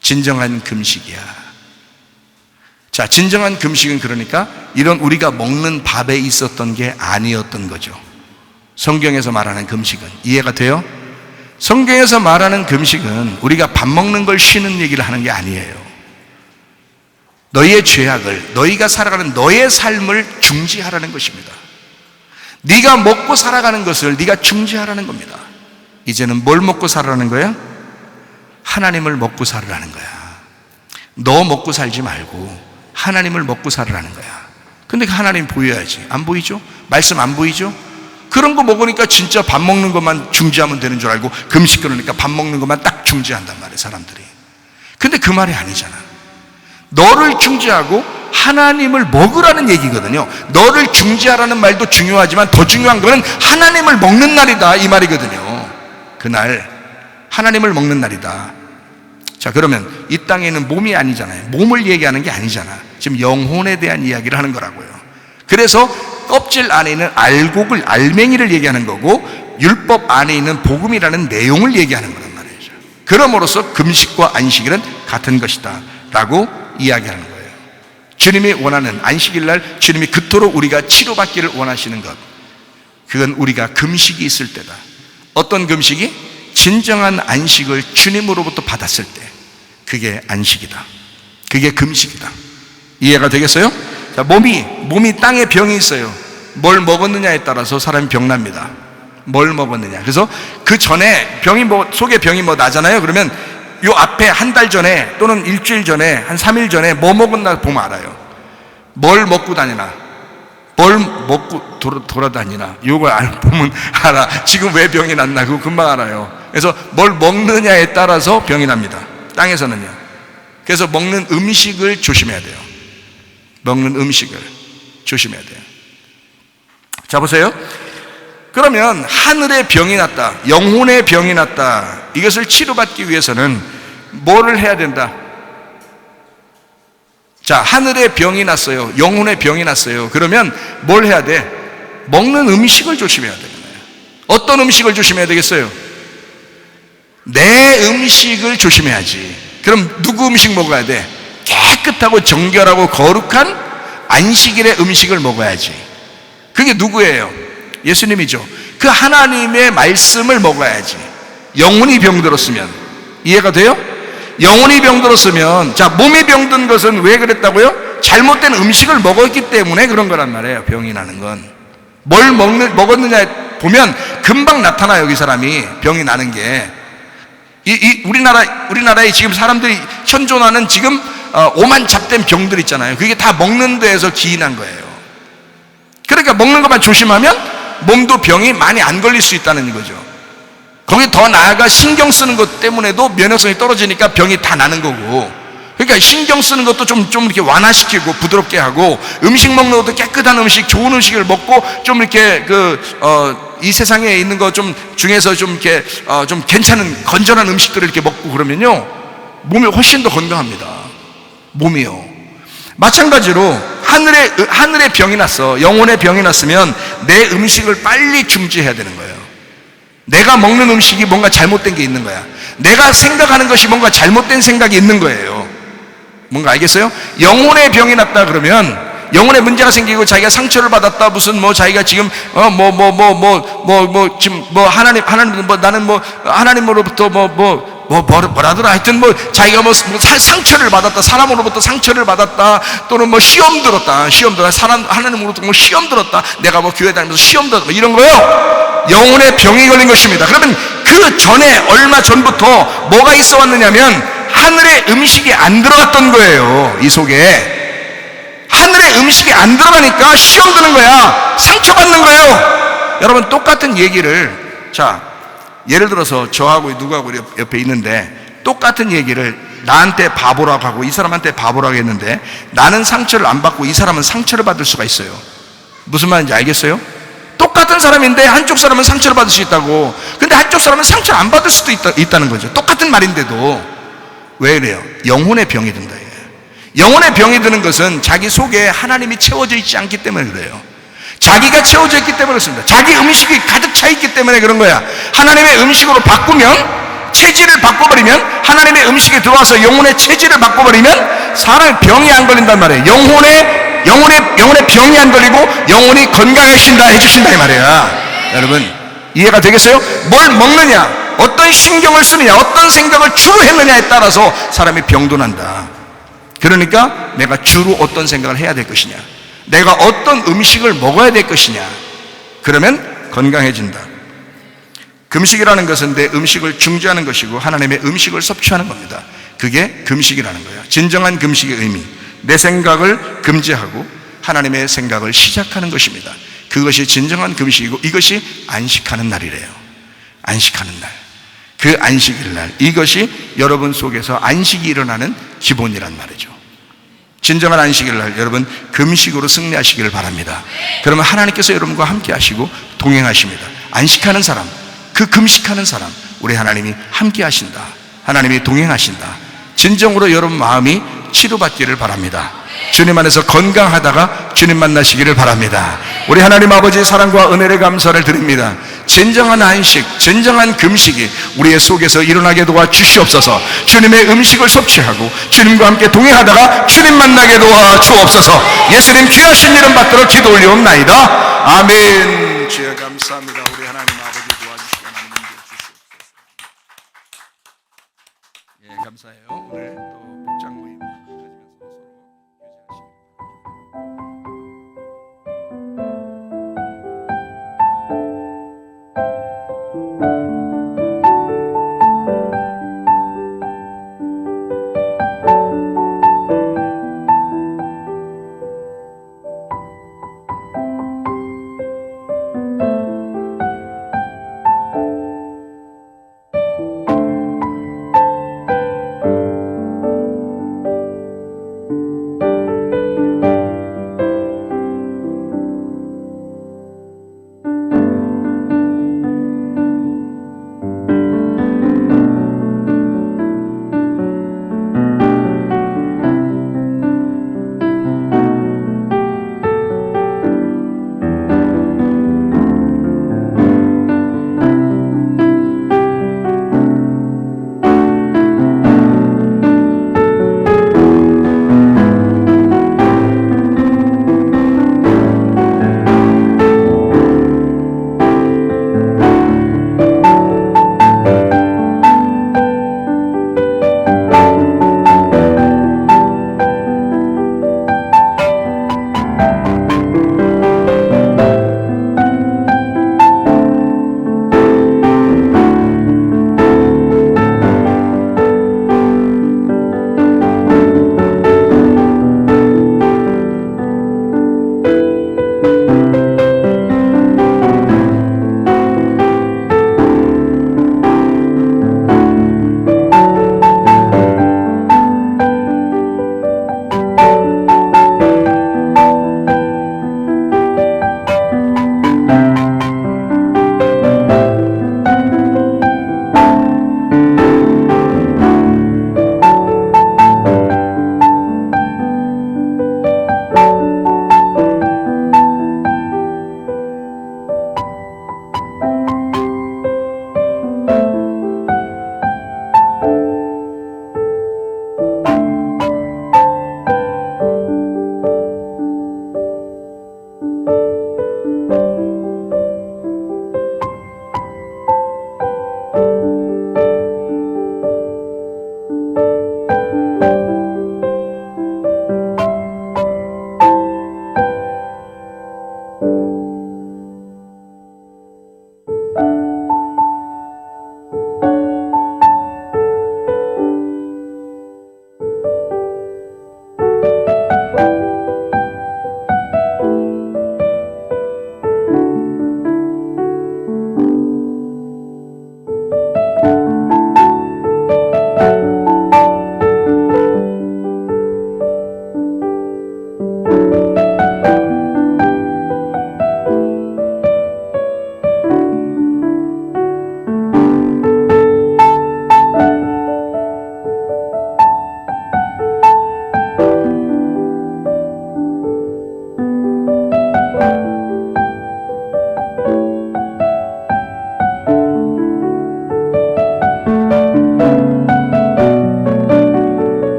진정한 금식이야. 자, 진정한 금식은 그러니까 이런 우리가 먹는 밥에 있었던 게 아니었던 거죠. 성경에서 말하는 금식은 이해가 돼요? 성경에서 말하는 금식은 우리가 밥 먹는 걸 쉬는 얘기를 하는 게 아니에요. 너희의 죄악을, 너희가 살아가는 너의 삶을 중지하라는 것입니다. 네가 먹고 살아가는 것을 네가 중지하라는 겁니다. 이제는 뭘 먹고 살아라는 거야? 하나님을 먹고 살으라는 거야. 너 먹고 살지 말고 하나님을 먹고 살으라는 거야. 근데 그 하나님 보여야지. 안 보이죠? 말씀 안 보이죠? 그런 거 먹으니까 진짜 밥 먹는 것만 중지하면 되는 줄 알고 금식 그러니까 밥 먹는 것만 딱 중지한단 말이에요, 사람들이. 근데 그 말이 아니잖아. 너를 중지하고 하나님을 먹으라는 얘기거든요. 너를 중지하라는 말도 중요하지만 더 중요한 거는 하나님을 먹는 날이다, 이 말이거든요. 그날 하나님을 먹는 날이다. 자, 그러면 이 땅에 있는 몸이 아니잖아요. 몸을 얘기하는 게 아니잖아. 지금 영혼에 대한 이야기를 하는 거라고요. 그래서 껍질 안에 있는 알곡을, 알맹이를 얘기하는 거고, 율법 안에 있는 복음이라는 내용을 얘기하는 거란 말이죠. 그러므로서 금식과 안식일은 같은 것이다 라고 이야기하는 거예요. 주님이 원하는 안식일날 주님이 그토록 우리가 치료받기를 원하시는 것, 그건 우리가 금식이 있을 때다. 어떤 금식이? 진정한 안식을 주님으로부터 받았을 때, 그게 안식이다. 그게 금식이다. 이해가 되겠어요? 자, 몸이 땅에 병이 있어요. 뭘 먹었느냐에 따라서 사람이 병납니다. 뭘 먹었느냐. 그래서 그 전에 병이 속에 병이 나잖아요. 그러면 요 앞에 한 달 전에 또는 일주일 전에, 한 3일 전에 뭐 먹었나 보면 알아요. 뭘 먹고 다니나, 뭘 먹고 돌아다니나, 요걸 보면 알아. 지금 왜 병이 났나, 그거 금방 알아요. 그래서 뭘 먹느냐에 따라서 병이 납니다, 땅에서는요. 그래서 먹는 음식을 조심해야 돼요. 먹는 음식을 조심해야 돼요. 자, 보세요. 그러면 하늘의 병이 났다, 영혼의 병이 났다, 이것을 치료받기 위해서는 뭐를 해야 된다? 자, 하늘의 병이 났어요. 영혼의 병이 났어요. 그러면 뭘 해야 돼? 먹는 음식을 조심해야 되는 거예요. 어떤 음식을 조심해야 되겠어요? 내 음식을 조심해야지. 그럼 누구 음식 먹어야 돼? 깨끗하고 정결하고 거룩한 안식일의 음식을 먹어야지. 그게 누구예요? 예수님이죠. 그 하나님의 말씀을 먹어야지. 영혼이 병들었으면. 이해가 돼요? 영혼이 병들었으면, 자, 몸이 병든 것은 왜 그랬다고요? 잘못된 음식을 먹었기 때문에 그런 거란 말이에요. 병이 나는 건 뭘 먹었느냐 보면 금방 나타나요. 이 사람이 병이 나는 게. 우리나라에 지금 사람들이 현존하는 지금 오만 잡된 병들 있잖아요. 그게 다 먹는 데에서 기인한 거예요. 그러니까 먹는 것만 조심하면 몸도 병이 많이 안 걸릴 수 있다는 거죠. 거기 더 나아가 신경 쓰는 것 때문에도 면역성이 떨어지니까 병이 다 나는 거고, 그러니까 신경 쓰는 것도 좀 이렇게 완화시키고 부드럽게 하고, 음식 먹는 것도 깨끗한 음식, 좋은 음식을 먹고 좀 이렇게 이 세상에 있는 것 좀 중에서 좀 이렇게 좀 괜찮은 건전한 음식들을 이렇게 먹고 그러면요, 몸이 훨씬 더 건강합니다. 몸이요. 마찬가지로 하늘의 병이 났어, 영혼의 병이 났으면 내 음식을 빨리 중지해야 되는 거예요. 내가 먹는 음식이 뭔가 잘못된 게 있는 거야. 내가 생각하는 것이 뭔가 잘못된 생각이 있는 거예요. 뭔가 알겠어요? 영혼의 병이 났다 그러면 영혼에 문제가 생기고 자기가 상처를 받았다, 무슨 자기가 지금 지금 하나님 나는 하나님으로부터 뭐라더라, 하여튼 자기가 상처를 받았다, 사람으로부터 상처를 받았다, 또는 시험 들었다, 하나님으로부터 시험 들었다, 내가 교회 다니면서 시험 들었다, 이런 거요. 영혼의 병이 걸린 것입니다. 그러면 그 전에, 얼마 전부터 뭐가 있어 왔느냐면 하늘의 음식이 안 들어갔던 거예요. 이 속에 하늘의 음식이 안 들어가니까 시험 드는 거야, 상처받는 거예요. 여러분, 똑같은 얘기를, 자, 예를 들어서 저하고 누구하고 옆에 있는데 똑같은 얘기를 나한테 바보라고 하고 이 사람한테 바보라고 했는데, 나는 상처를 안 받고 이 사람은 상처를 받을 수가 있어요. 무슨 말인지 알겠어요? 똑같은 사람인데 한쪽 사람은 상처를 받을 수 있다고, 근데 한쪽 사람은 상처를 안 받을 수도 있다는 거죠. 똑같은 말인데도. 왜 그래요? 영혼의 병이 든다. 영혼의 병이 드는 것은 자기 속에 하나님이 채워져 있지 않기 때문에 그래요. 자기가 채워져 있기 때문에 그렇습니다. 자기 음식이 가득 차 있기 때문에 그런 거야. 하나님의 음식으로 바꾸면, 체질을 바꿔버리면, 하나님의 음식이 들어와서 영혼의 체질을 바꿔버리면 사람의 병이 안 걸린단 말이에요. 영혼의 병이 안 걸리고 영혼이 건강해진다, 해주신다 이 말이야. 여러분, 이해가 되겠어요? 뭘 먹느냐, 어떤 신경을 쓰느냐, 어떤 생각을 주로 했느냐에 따라서 사람이 병도 난다. 그러니까 내가 주로 어떤 생각을 해야 될 것이냐, 내가 어떤 음식을 먹어야 될 것이냐, 그러면 건강해진다. 금식이라는 것은 내 음식을 중지하는 것이고 하나님의 음식을 섭취하는 겁니다. 그게 금식이라는 거예요. 진정한 금식의 의미, 내 생각을 금지하고 하나님의 생각을 시작하는 것입니다. 그것이 진정한 금식이고 이것이 안식하는 날이래요. 안식하는 날, 그 안식일 날, 이것이 여러분 속에서 안식이 일어나는 기본이란 말이죠. 진정한 안식일 날 여러분 금식으로 승리하시기를 바랍니다. 그러면 하나님께서 여러분과 함께 하시고 동행하십니다. 안식하는 사람, 그 금식하는 사람, 우리 하나님이 함께 하신다. 하나님이 동행하신다. 진정으로 여러분 마음이 치료받기를 바랍니다. 주님 안에서 건강하다가 주님 만나시기를 바랍니다. 우리 하나님 아버지의 사랑과 은혜를 감사를 드립니다. 진정한 안식, 진정한 금식이 우리의 속에서 일어나게 도와주시옵소서. 주님의 음식을 섭취하고 주님과 함께 동행하다가 주님 만나게 도와주옵소서. 예수님 귀하신 이름 받도록 기도 올리옵나이다. 아멘. 주여 감사합니다. 우리 하나님 아버지 도와주시고 하나님 인도해 주시옵소서. 예, 감사해요. 오늘 또 복장 모임 가지면서 서로 유지하시기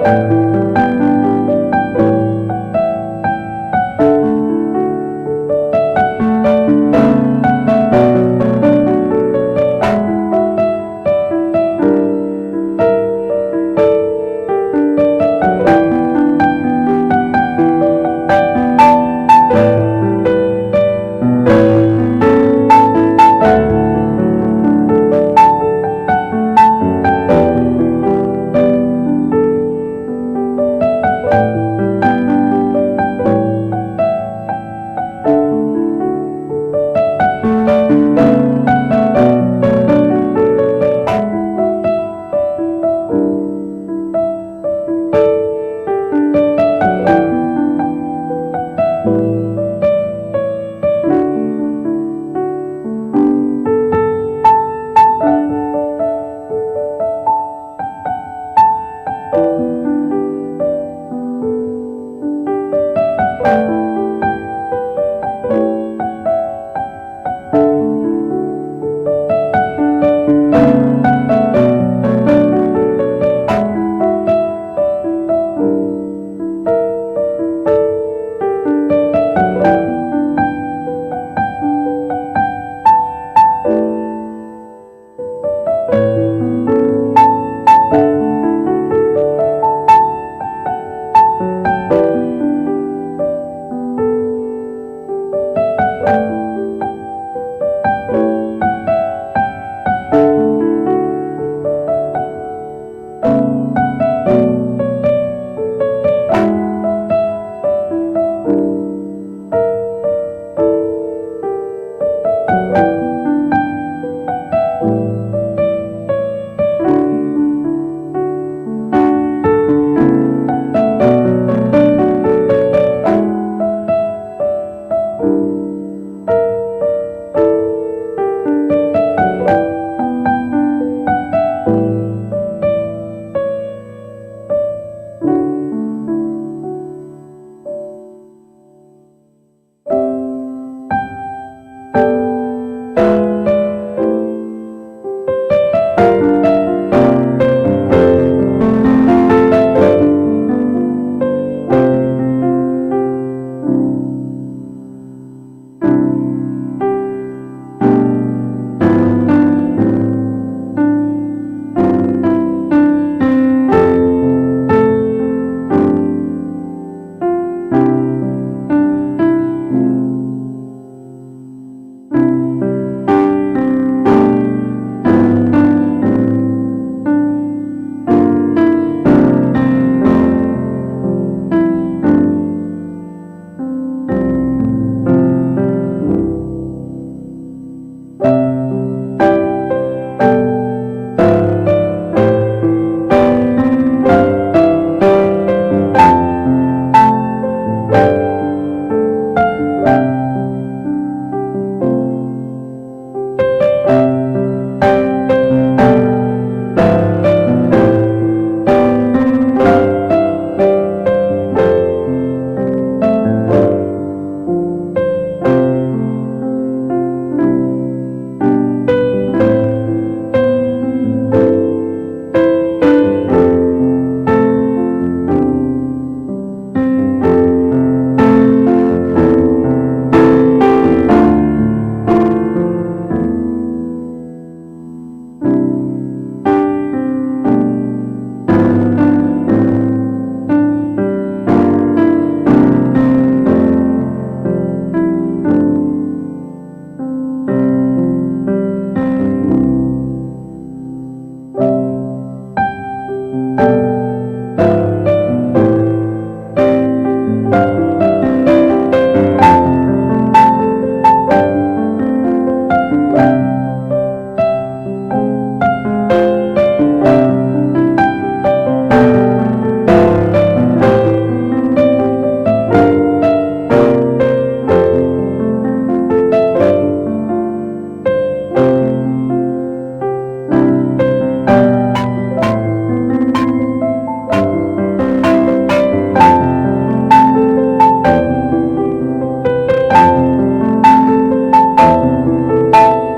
주